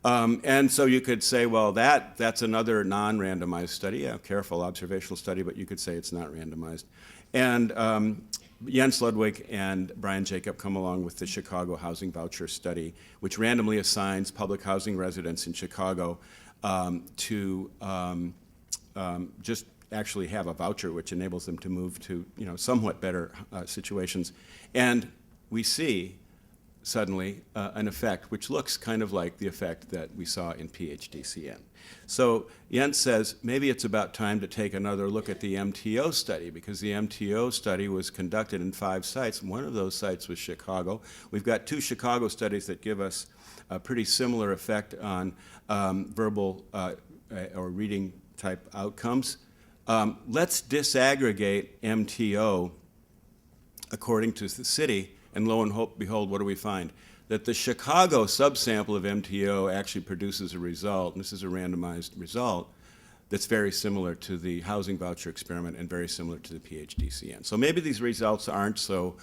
And so you could say, well, that's another non-randomized study, yeah, careful observational study, but you could say it's not randomized. And Jens Ludwig and Brian Jacob come along with the Chicago Housing Voucher Study, which randomly assigns public housing residents in Chicago to just actually have a voucher, which enables them to move to somewhat better situations. And we see suddenly an effect which looks kind of like the effect that we saw in PhDCN. So Jens says maybe it's about time to take another look at the MTO study, because the MTO study was conducted in 5 sites. One of those sites was Chicago. We've got 2 Chicago studies that give us a pretty similar effect on verbal or reading type outcomes. Let's disaggregate MTO according to the city, and lo and behold, what do we find? That the Chicago subsample of MTO actually produces a result, and this is a randomized result, that's very similar to the housing voucher experiment and very similar to the PhDCN. So maybe these results aren't so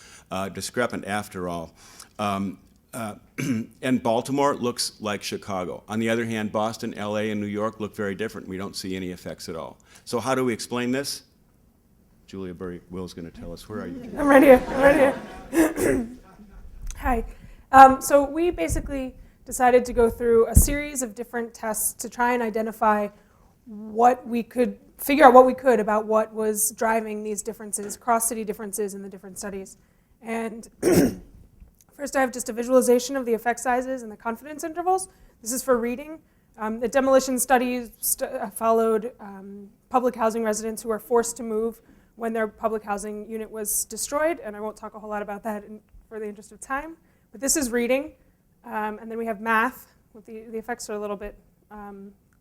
discrepant after all. And Baltimore looks like Chicago. On the other hand, Boston, LA, and New York look very different. We don't see any effects at all. So how do we explain this? Julia Burdick-Will is going to tell us. Where are you? I'm right here. Hi. So we basically decided to go through a series of different tests to try and identify figure out what we could about what was driving these differences, cross-city differences in the different studies. And first I have just a visualization of the effect sizes and the confidence intervals. This is for reading. The demolition study followed public housing residents who were forced to move when their public housing unit was destroyed, and I won't talk a whole lot about that for the interest of time. But this is reading, and then we have math. With the effects are a little bit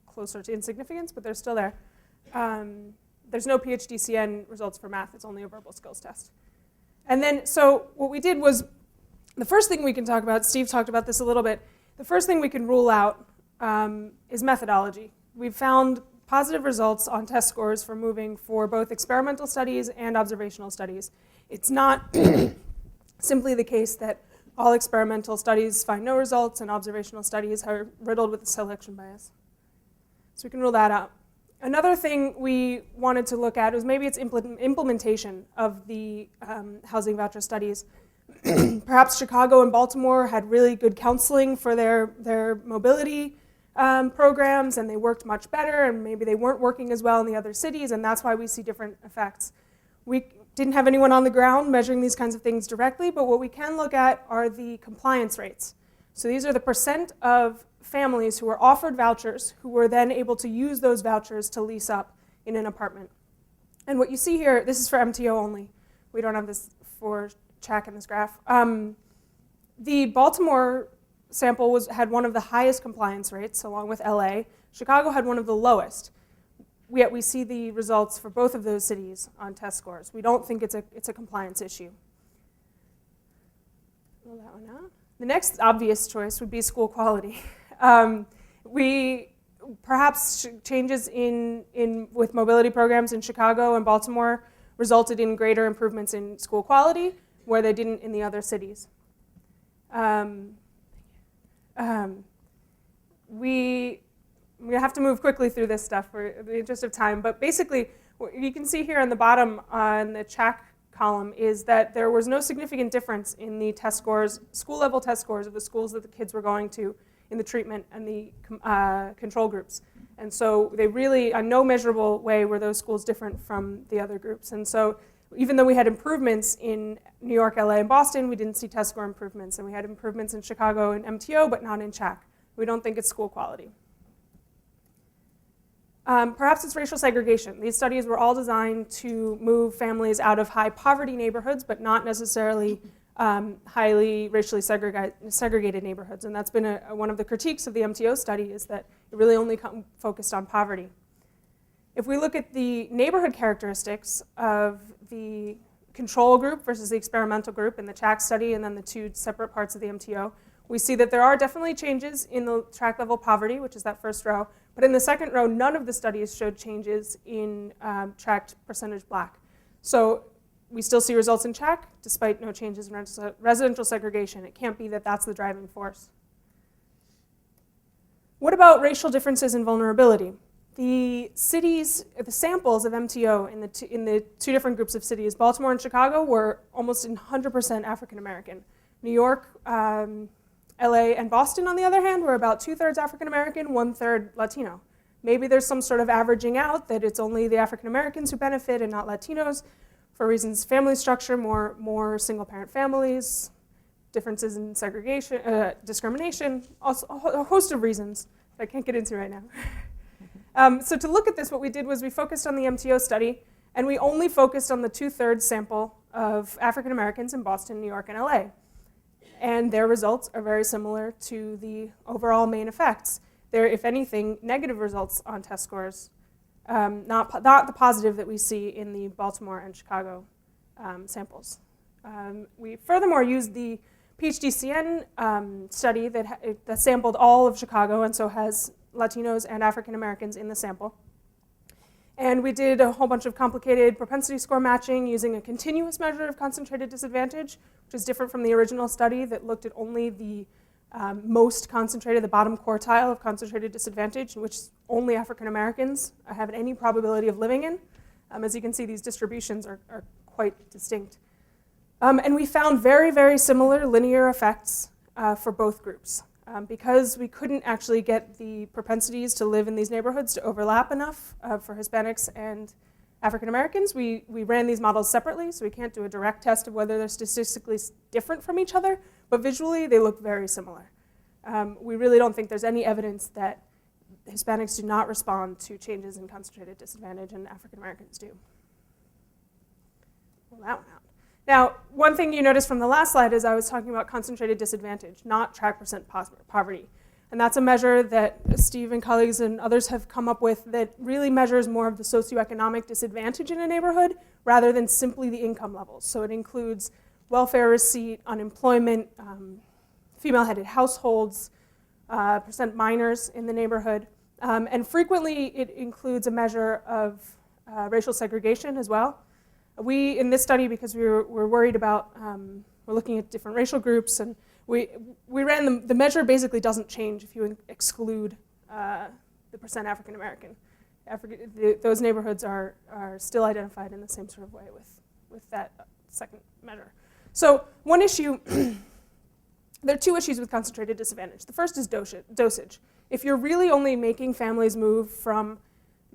closer to insignificance, but they're still there. There's no PhDCN results for math. It's only a verbal skills test. And then, so what we did was, the first thing we can talk about, Steve talked about this a little bit, the first thing we can rule out is methodology. We've found positive results on test scores for moving for both experimental studies and observational studies. It's not simply the case that all experimental studies find no results and observational studies are riddled with selection bias. So we can rule that out. Another thing we wanted to look at was maybe its implementation of the housing voucher studies. Perhaps Chicago and Baltimore had really good counseling for their mobility programs, and they worked much better, and maybe they weren't working as well in the other cities, and that's why we see different effects. We didn't have anyone on the ground measuring these kinds of things directly, but what we can look at are the compliance rates. So these are the percent of families who were offered vouchers who were then able to use those vouchers to lease up in an apartment. And what you see here, this is for MTO only. We don't have this for CHAC in this graph. The Baltimore sample had one of the highest compliance rates, along with LA. Chicago had one of the lowest. Yet we see the results for both of those cities on test scores. We don't think it's a compliance issue. Roll that one out. The next obvious choice would be school quality. Perhaps changes with mobility programs in Chicago and Baltimore resulted in greater improvements in school quality, where they didn't in the other cities. We have to move quickly through this stuff for the interest of time, but basically what you can see here on the bottom on the CHAC column is that there was no significant difference in the test scores, school-level test scores of the schools that the kids were going to in the treatment and the control groups. And so they really, on no measurable way, were those schools different from the other groups. And so even though we had improvements in New York, LA, and Boston, we didn't see test score improvements. And we had improvements in Chicago and MTO, but not in CHAC. We don't think it's school quality. Perhaps it's racial segregation. These studies were all designed to move families out of high poverty neighborhoods, but not necessarily highly racially segregated neighborhoods. And that's been one of the critiques of the MTO study, is that it really only focused on poverty. If we look at the neighborhood characteristics of the control group versus the experimental group in the CHAC study, and then the 2 separate parts of the MTO, we see that there are definitely changes in the tract level poverty, which is that first row. But in the second row, none of the studies showed changes in tract percentage black. So we still see results in CHAC, despite no changes in residential segregation. It can't be that that's the driving force. What about racial differences in vulnerability? The samples of MTO in the two different groups of cities, Baltimore and Chicago, were almost 100% African American. New York, LA, and Boston, on the other hand, were about 2/3 African American, 1/3 Latino. Maybe there's some sort of averaging out that it's only the African Americans who benefit and not Latinos for reasons family structure, more single parent families, differences in segregation, discrimination, also a host of reasons that I can't get into right now. So to look at this, what we did was we focused on the MTO study, and we only focused on the 2/3 sample of African Americans in Boston, New York, and LA. And their results are very similar to the overall main effects. They're, if anything, negative results on test scores, not the positive that we see in the Baltimore and Chicago samples. We furthermore used the PhDCN study that sampled all of Chicago and so has Latinos and African Americans in the sample. And we did a whole bunch of complicated propensity score matching using a continuous measure of concentrated disadvantage, which is different from the original study that looked at only the most concentrated, the bottom quartile of concentrated disadvantage, in which only African Americans have any probability of living in. As you can see, these distributions are quite distinct. And we found very, very similar linear effects for both groups. Because we couldn't actually get the propensities to live in these neighborhoods to overlap enough for Hispanics and African Americans, we ran these models separately, so we can't do a direct test of whether they're statistically different from each other, but visually they look very similar. We really don't think there's any evidence that Hispanics do not respond to changes in concentrated disadvantage and African Americans do. Pull that one out. Now, one thing you noticed from the last slide is I was talking about concentrated disadvantage, not track percent poverty. And that's a measure that Steve and colleagues and others have come up with that really measures more of the socioeconomic disadvantage in a neighborhood rather than simply the income levels. So it includes welfare receipt, unemployment, female-headed households, percent minors in the neighborhood. And frequently it includes a measure of racial segregation as well. We, in this study, because we're worried about, we're looking at different racial groups, and we ran the measure basically doesn't change if you exclude the percent African American. Those neighborhoods are still identified in the same sort of way with that second measure. So one issue, there are two issues with concentrated disadvantage. The first is dosage. If you're really only making families move from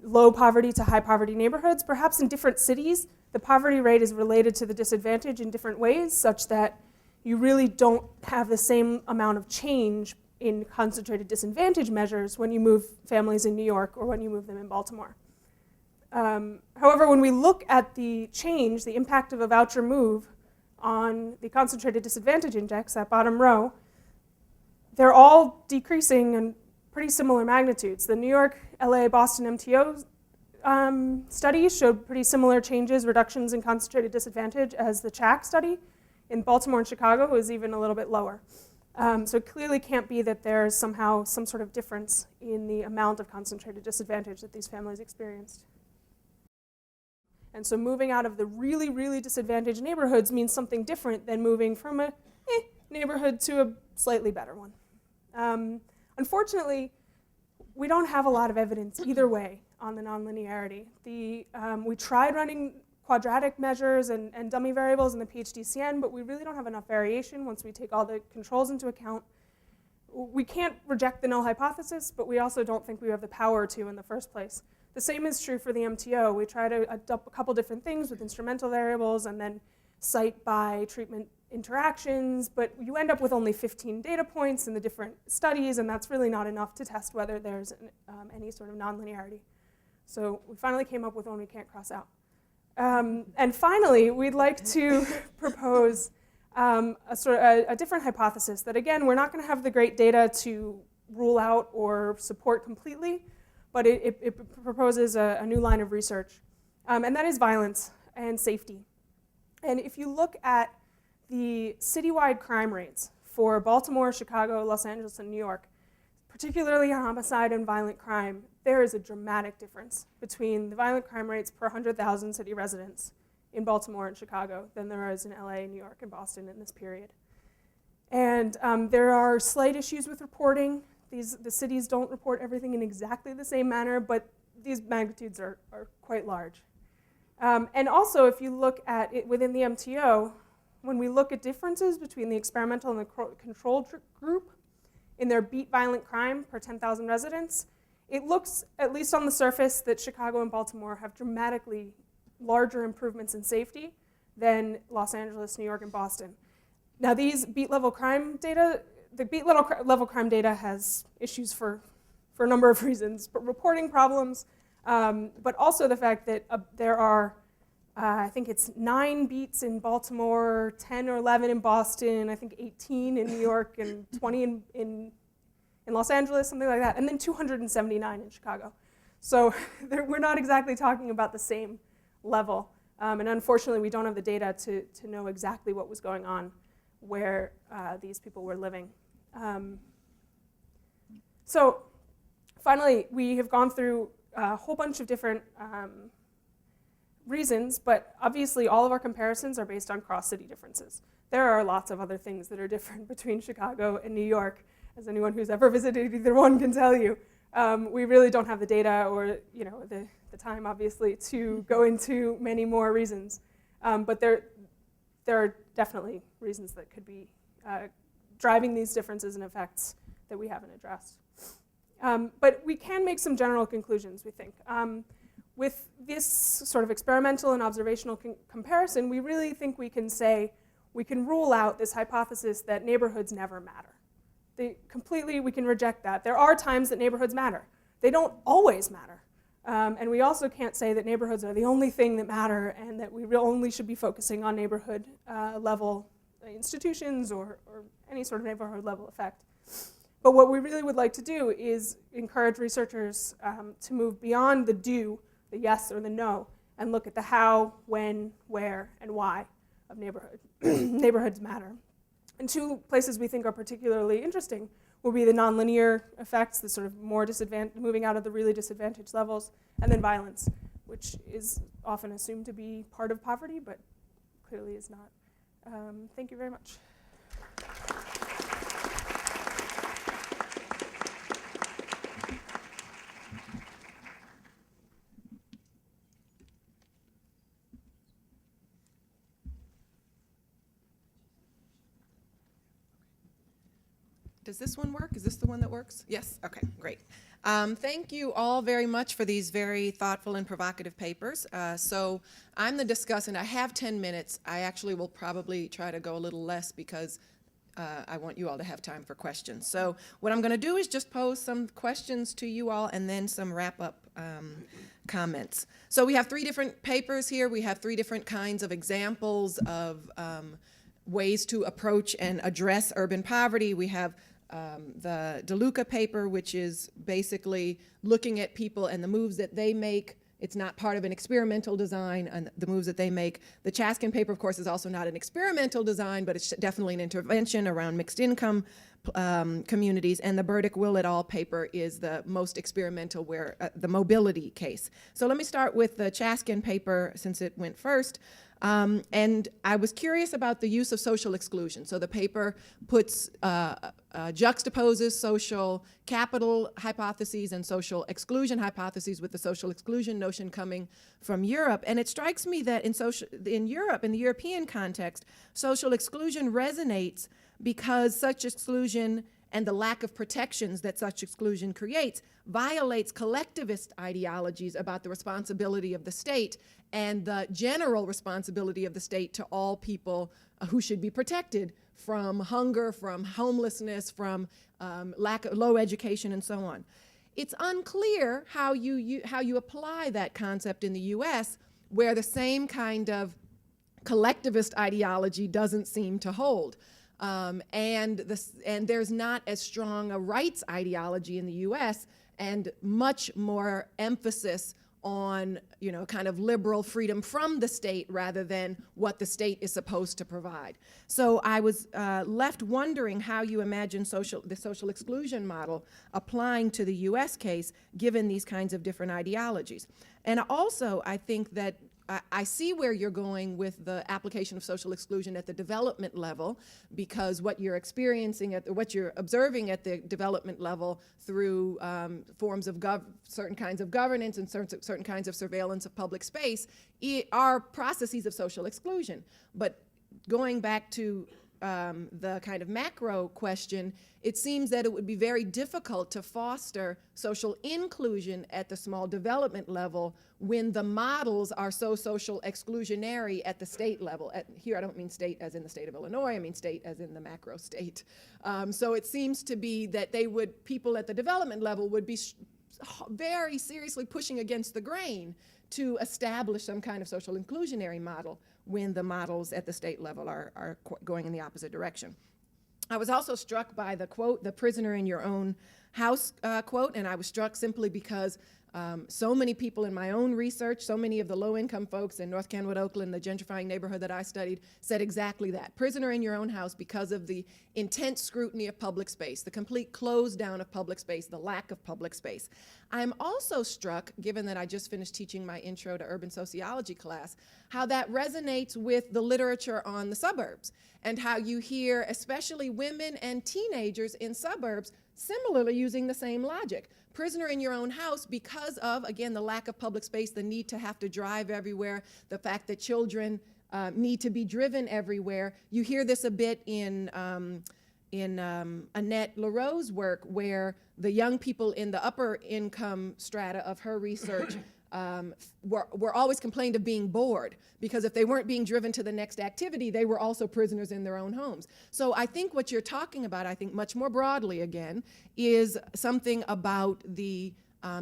low poverty to high poverty neighborhoods, perhaps in different cities, the poverty rate is related to the disadvantage in different ways, such that you really don't have the same amount of change in concentrated disadvantage measures when you move families in New York or when you move them in Baltimore. However, when we look at the change, the impact of a voucher move on the concentrated disadvantage index, that bottom row, they're all decreasing in pretty similar magnitudes. The New York, LA, Boston MTO studies showed pretty similar changes, reductions in concentrated disadvantage as the CHAC study. In Baltimore and Chicago, it was even a little bit lower. So it clearly can't be that there's somehow some sort of difference in the amount of concentrated disadvantage that these families experienced. And so moving out of the really, really disadvantaged neighborhoods means something different than moving from a neighborhood to a slightly better one. Unfortunately, we don't have a lot of evidence either way on the nonlinearity. We tried running quadratic measures and dummy variables in the PhDCN, but we really don't have enough variation once we take all the controls into account. We can't reject the null hypothesis, but we also don't think we have the power to in the first place. The same is true for the MTO. We tried a couple different things with instrumental variables and then site by treatment interactions, but you end up with only 15 data points in the different studies, and that's really not enough to test whether there's any sort of nonlinearity. So we finally came up with one we can't cross out. And finally, we'd like to propose a different hypothesis that, again, we're not going to have the great data to rule out or support completely, but it proposes a new line of research, and that is violence and safety. And if you look at the citywide crime rates for Baltimore, Chicago, Los Angeles, and New York, particularly homicide and violent crime, there is a dramatic difference between the violent crime rates per 100,000 city residents in Baltimore and Chicago than there is in LA, New York, and Boston in this period. And there are slight issues with reporting. The cities don't report everything in exactly the same manner, but these magnitudes are quite large. And also, if you look at it within the MTO, when we look at differences between the experimental and the control group in their beat violent crime per 10,000 residents, it looks, at least on the surface, that Chicago and Baltimore have dramatically larger improvements in safety than Los Angeles, New York, and Boston. Now, these beat level crime data, the beat level crime data has issues for a number of reasons, but reporting problems, but also the fact that there are, I think it's 9 beats in Baltimore, 10 or 11 in Boston, I think 18 in New York, and 20 in Los Angeles, something like that, and then 279 in Chicago. So we're not exactly talking about the same level. And unfortunately, we don't have the data to know exactly what was going on where these people were living. So finally, we have gone through a whole bunch of different reasons, but obviously all of our comparisons are based on cross-city differences. There are lots of other things that are different between Chicago and New York, as anyone who's ever visited either one can tell you. We really don't have the data or the time, obviously, to go into many more reasons. But there are definitely reasons that could be driving these differences and effects that we haven't addressed. But we can make some general conclusions, we think. With this sort of experimental and observational comparison, we really think we can rule out this hypothesis that neighborhoods never matter. We can reject that. There are times that neighborhoods matter. They don't always matter. And we also can't say that neighborhoods are the only thing that matter and that we only should be focusing on neighborhood level institutions or any sort of neighborhood level effect. But what we really would like to do is encourage researchers to move beyond the do, the yes or the no, and look at the how, when, where, and why of neighborhoods matter. And 2 places we think are particularly interesting will be the nonlinear effects, the sort of more moving out of the really disadvantaged levels, and then violence, which is often assumed to be part of poverty, but clearly is not. Thank you very much. Does this one work? Is this the one that works? Yes? Okay, great. Thank you all very much for these very thoughtful and provocative papers. So I'm the discussant. I have 10 minutes. I actually will probably try to go a little less because I want you all to have time for questions. So what I'm going to do is just pose some questions to you all and then some wrap-up comments. So we have 3 different papers here. We have 3 different kinds of examples of ways to approach and address urban poverty. We have the DeLuca paper, which is basically looking at people and the moves that they make. It's not part of an experimental design, and the moves that they make. The Chaskin paper, of course, is also not an experimental design, but it's definitely an intervention around mixed income communities. And the Burdick-Will et al. Paper is the most experimental, where the mobility case. So let me start with the Chaskin paper, since it went first. And I was curious about the use of social exclusion. So the paper juxtaposes social capital hypotheses and social exclusion hypotheses with the social exclusion notion coming from Europe. And it strikes me that in Europe, in the European context, social exclusion resonates because such exclusion and the lack of protections that such exclusion creates violates collectivist ideologies about the responsibility of the state and the general responsibility of the state to all people who should be protected from hunger, from homelessness, from lack of low education, and so on. It's unclear how you apply that concept in the U.S., where the same kind of collectivist ideology doesn't seem to hold. And there's not as strong a rights ideology in the U.S. and much more emphasis on, kind of liberal freedom from the state rather than what the state is supposed to provide. So I was left wondering how you imagine the social exclusion model applying to the U.S. case, given these kinds of different ideologies. And also, I think that I see where you're going with the application of social exclusion at the development level, because what you're experiencing what you're observing at the development level through forms of certain kinds of governance and certain kinds of surveillance of public space are processes of social exclusion. But going back to the kind of macro question, it seems that it would be very difficult to foster social inclusion at the small development level when the models are so social exclusionary at the state level. Here I don't mean state as in the state of Illinois, I mean state as in the macro state. So it seems to be that people at the development level would be very seriously pushing against the grain to establish some kind of social inclusionary model when the models at the state level are going in the opposite direction. I was also struck by the quote, the prisoner in your own house quote, and I was struck simply because so many people in my own research, so many of the low-income folks in North Kenwood, Oakland, the gentrifying neighborhood that I studied, said exactly that. Prisoner in your own house because of the intense scrutiny of public space, the complete close down of public space, the lack of public space. I'm also struck, given that I just finished teaching my Intro to Urban Sociology class, how that resonates with the literature on the suburbs, and how you hear especially women and teenagers in suburbs similarly using the same logic. Prisoner in your own house because of, again, the lack of public space, the need to have to drive everywhere, the fact that children need to be driven everywhere. You hear this a bit in Annette Lareau's work, where the young people in the upper income strata of her research were always complained of being bored, because if they weren't being driven to the next activity, they were also prisoners in their own homes. So I think what you're talking about, I think much more broadly again, is something about the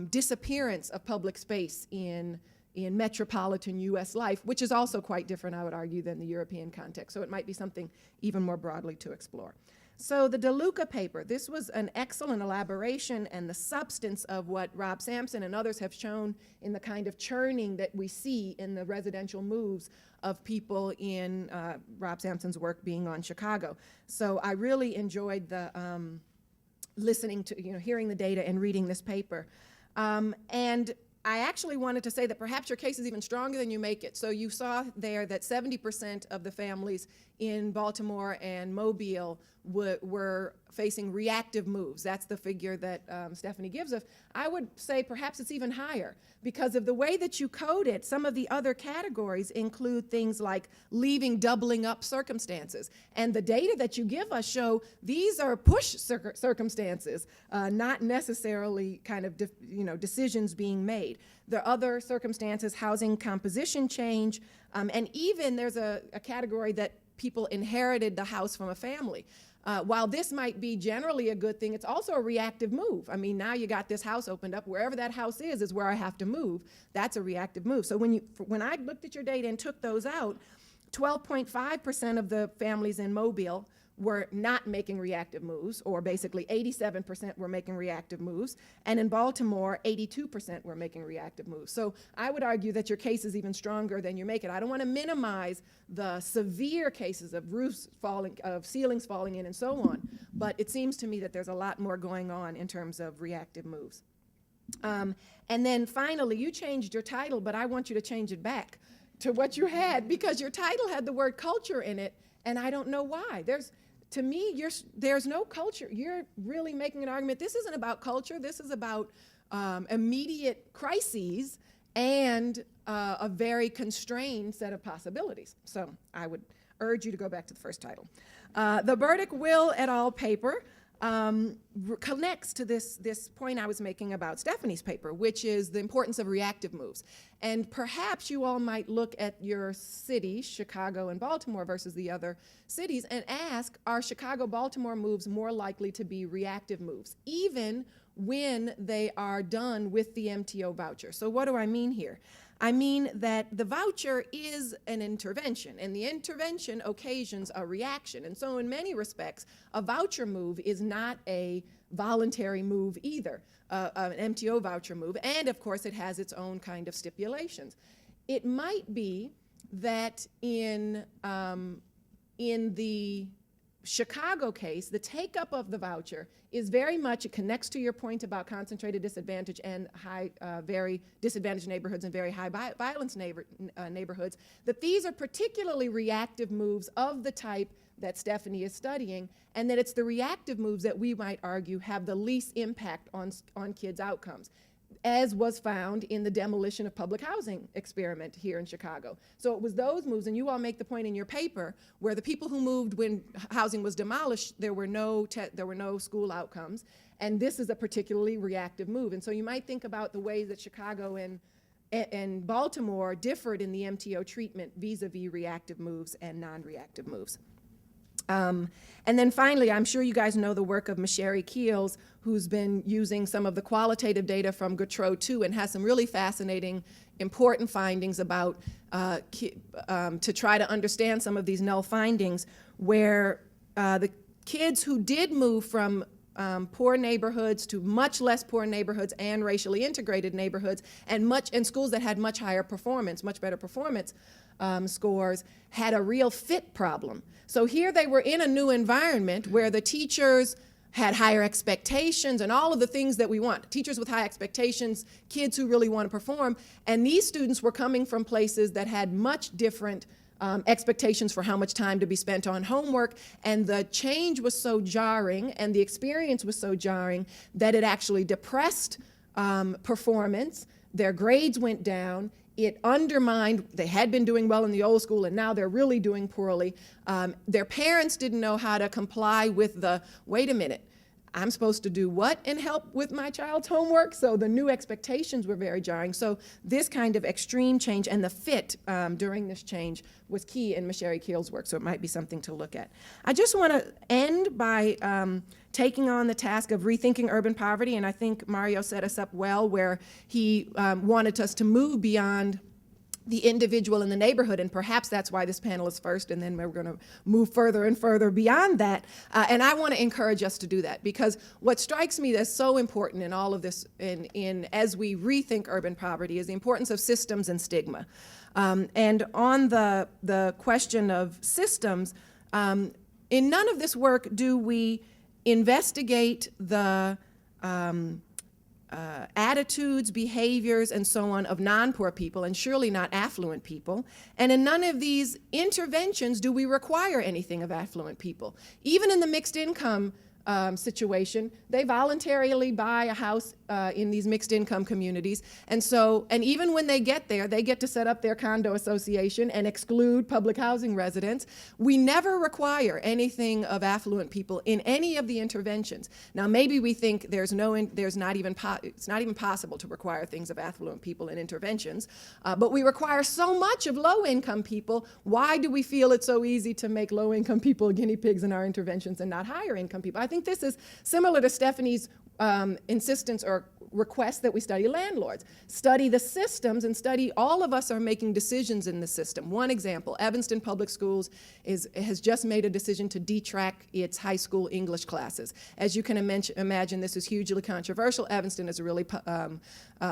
disappearance of public space in metropolitan U.S. life, which is also quite different, I would argue, than the European context. So it might be something even more broadly to explore. So the DeLuca paper, this was an excellent elaboration and the substance of what Rob Sampson and others have shown in the kind of churning that we see in the residential moves of people in Rob Sampson's work being on Chicago. So I really enjoyed the listening to, hearing the data and reading this paper. And I actually wanted to say that perhaps your case is even stronger than you make it. So you saw there that 70% of the families in Baltimore and Mobile were facing reactive moves. That's the figure that Stefanie gives us. I would say perhaps it's even higher, because of the way that you code it. Some of the other categories include things like leaving doubling up circumstances. And the data that you give us show these are push circumstances, not necessarily kind of decisions being made. The other circumstances, housing composition change, and even there's a category that people inherited the house from a family. While this might be generally a good thing, it's also a reactive move. I mean, now you got this house opened up. Wherever that house is where I have to move. That's a reactive move. So when I looked at your data and took those out, 12.5% of the families in Mobile were not making reactive moves, or basically 87% were making reactive moves, and in Baltimore, 82% were making reactive moves. So I would argue that your case is even stronger than you make it. I don't want to minimize the severe cases of roofs falling, of ceilings falling in, and so on, but it seems to me that there's a lot more going on in terms of reactive moves. And then finally, you changed your title, but I want you to change it back to what you had, because your title had the word culture in it, and I don't know why. To me, there's no culture. You're really making an argument. This isn't about culture. This is about immediate crises and a very constrained set of possibilities. So I would urge you to go back to the first title. The Burdick-Will et al. Paper connects to this point I was making about Stefanie's paper, which is the importance of reactive moves. And perhaps you all might look at your city, Chicago and Baltimore versus the other cities, and ask, are Chicago-Baltimore moves more likely to be reactive moves, even when they are done with the MTO voucher? So what do I mean here? I mean that the voucher is an intervention, and the intervention occasions a reaction. And so in many respects, a voucher move is not a voluntary move either, an MTO voucher move, and of course it has its own kind of stipulations. It might be that in the Chicago case, the take-up of the voucher is very much, it connects to your point about concentrated disadvantage and very disadvantaged neighborhoods and very high violence neighborhoods, that these are particularly reactive moves of the type that Stefanie is studying, and that it's the reactive moves that we might argue have the least impact on kids' outcomes, as was found in the demolition of public housing experiment here in Chicago. So it was those moves, and you all make the point in your paper, where the people who moved when housing was demolished, there were no school outcomes, and this is a particularly reactive move. And so you might think about the ways that Chicago and Baltimore differed in the MTO treatment vis-a-vis reactive moves and non-reactive moves. And then finally, I'm sure you guys know the work of Masheri Keels, who's been using some of the qualitative data from Gautreaux 2 and has some really fascinating, important findings about, to try to understand some of these null findings, where the kids who did move from poor neighborhoods to much less poor neighborhoods and racially integrated neighborhoods, and schools that had much higher performance, much better performance scores, had a real fit problem. So here they were in a new environment where the teachers had higher expectations and all of the things that we want. Teachers with high expectations, kids who really want to perform, and these students were coming from places that had much different expectations for how much time to be spent on homework, and the change was so jarring and the experience was so jarring that it actually depressed performance. Their grades went down. It undermined, they had been doing well in the old school and now they're really doing poorly. Their parents didn't know how to comply with the, wait a minute, I'm supposed to do what and help with my child's homework? So the new expectations were very jarring. So this kind of extreme change and the fit during this change was key in Masheri Keel's work, so it might be something to look at. I just want to end by taking on the task of rethinking urban poverty, and I think Mario set us up well where he wanted us to move beyond the individual in the neighborhood, and perhaps that's why this panel is first, and then we're going to move further and further beyond that. And I want to encourage us to do that, because what strikes me as so important in all of this, as we rethink urban poverty, is the importance of systems and stigma. And on the question of systems, in none of this work do we investigate the attitudes, behaviors, and so on of non-poor people, and surely not affluent people. And in none of these interventions do we require anything of affluent people. Even in the mixed income situation, they voluntarily buy a house in these mixed income communities. And so, and even when they get there, they get to set up their condo association and exclude public housing residents. We never require anything of affluent people in any of the interventions. Now, maybe we think it's not even possible to require things of affluent people in interventions, but we require so much of low-income people. Why do we feel it's so easy to make low-income people guinea pigs in our interventions and not higher-income people? I think this is similar to Stefanie's insistence or request that we study landlords. Study the systems and study, all of us are making decisions in the system. One example, Evanston Public Schools has just made a decision to detrack its high school English classes. As you can imagine, this is hugely controversial. Evanston is a really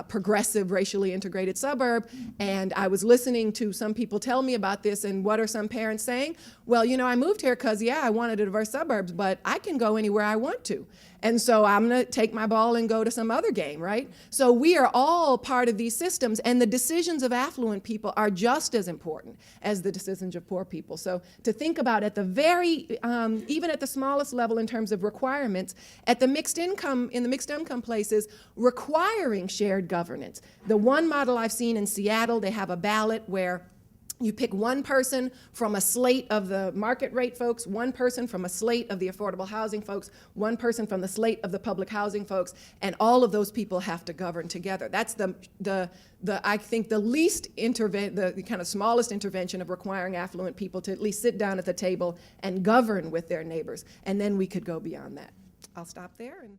progressive, racially integrated suburb, and I was listening to some people tell me about this, and what are some parents saying? Well, you know, I moved here because, yeah, I wanted a diverse suburbs, but I can go anywhere I want to. And so I'm going to take my ball and go to some other game, right? So we are all part of these systems, and the decisions of affluent people are just as important as the decisions of poor people. So to think about at the very, even at the smallest level in terms of requirements, at the mixed income, in the mixed income places, requiring shared governance. The one model I've seen in Seattle, they have a ballot where you pick one person from a slate of the market rate folks, one person from a slate of the affordable housing folks, one person from the slate of the public housing folks, and all of those people have to govern together. That's I think the kind of smallest intervention of requiring affluent people to at least sit down at the table and govern with their neighbors, and then we could go beyond that. I'll stop there. And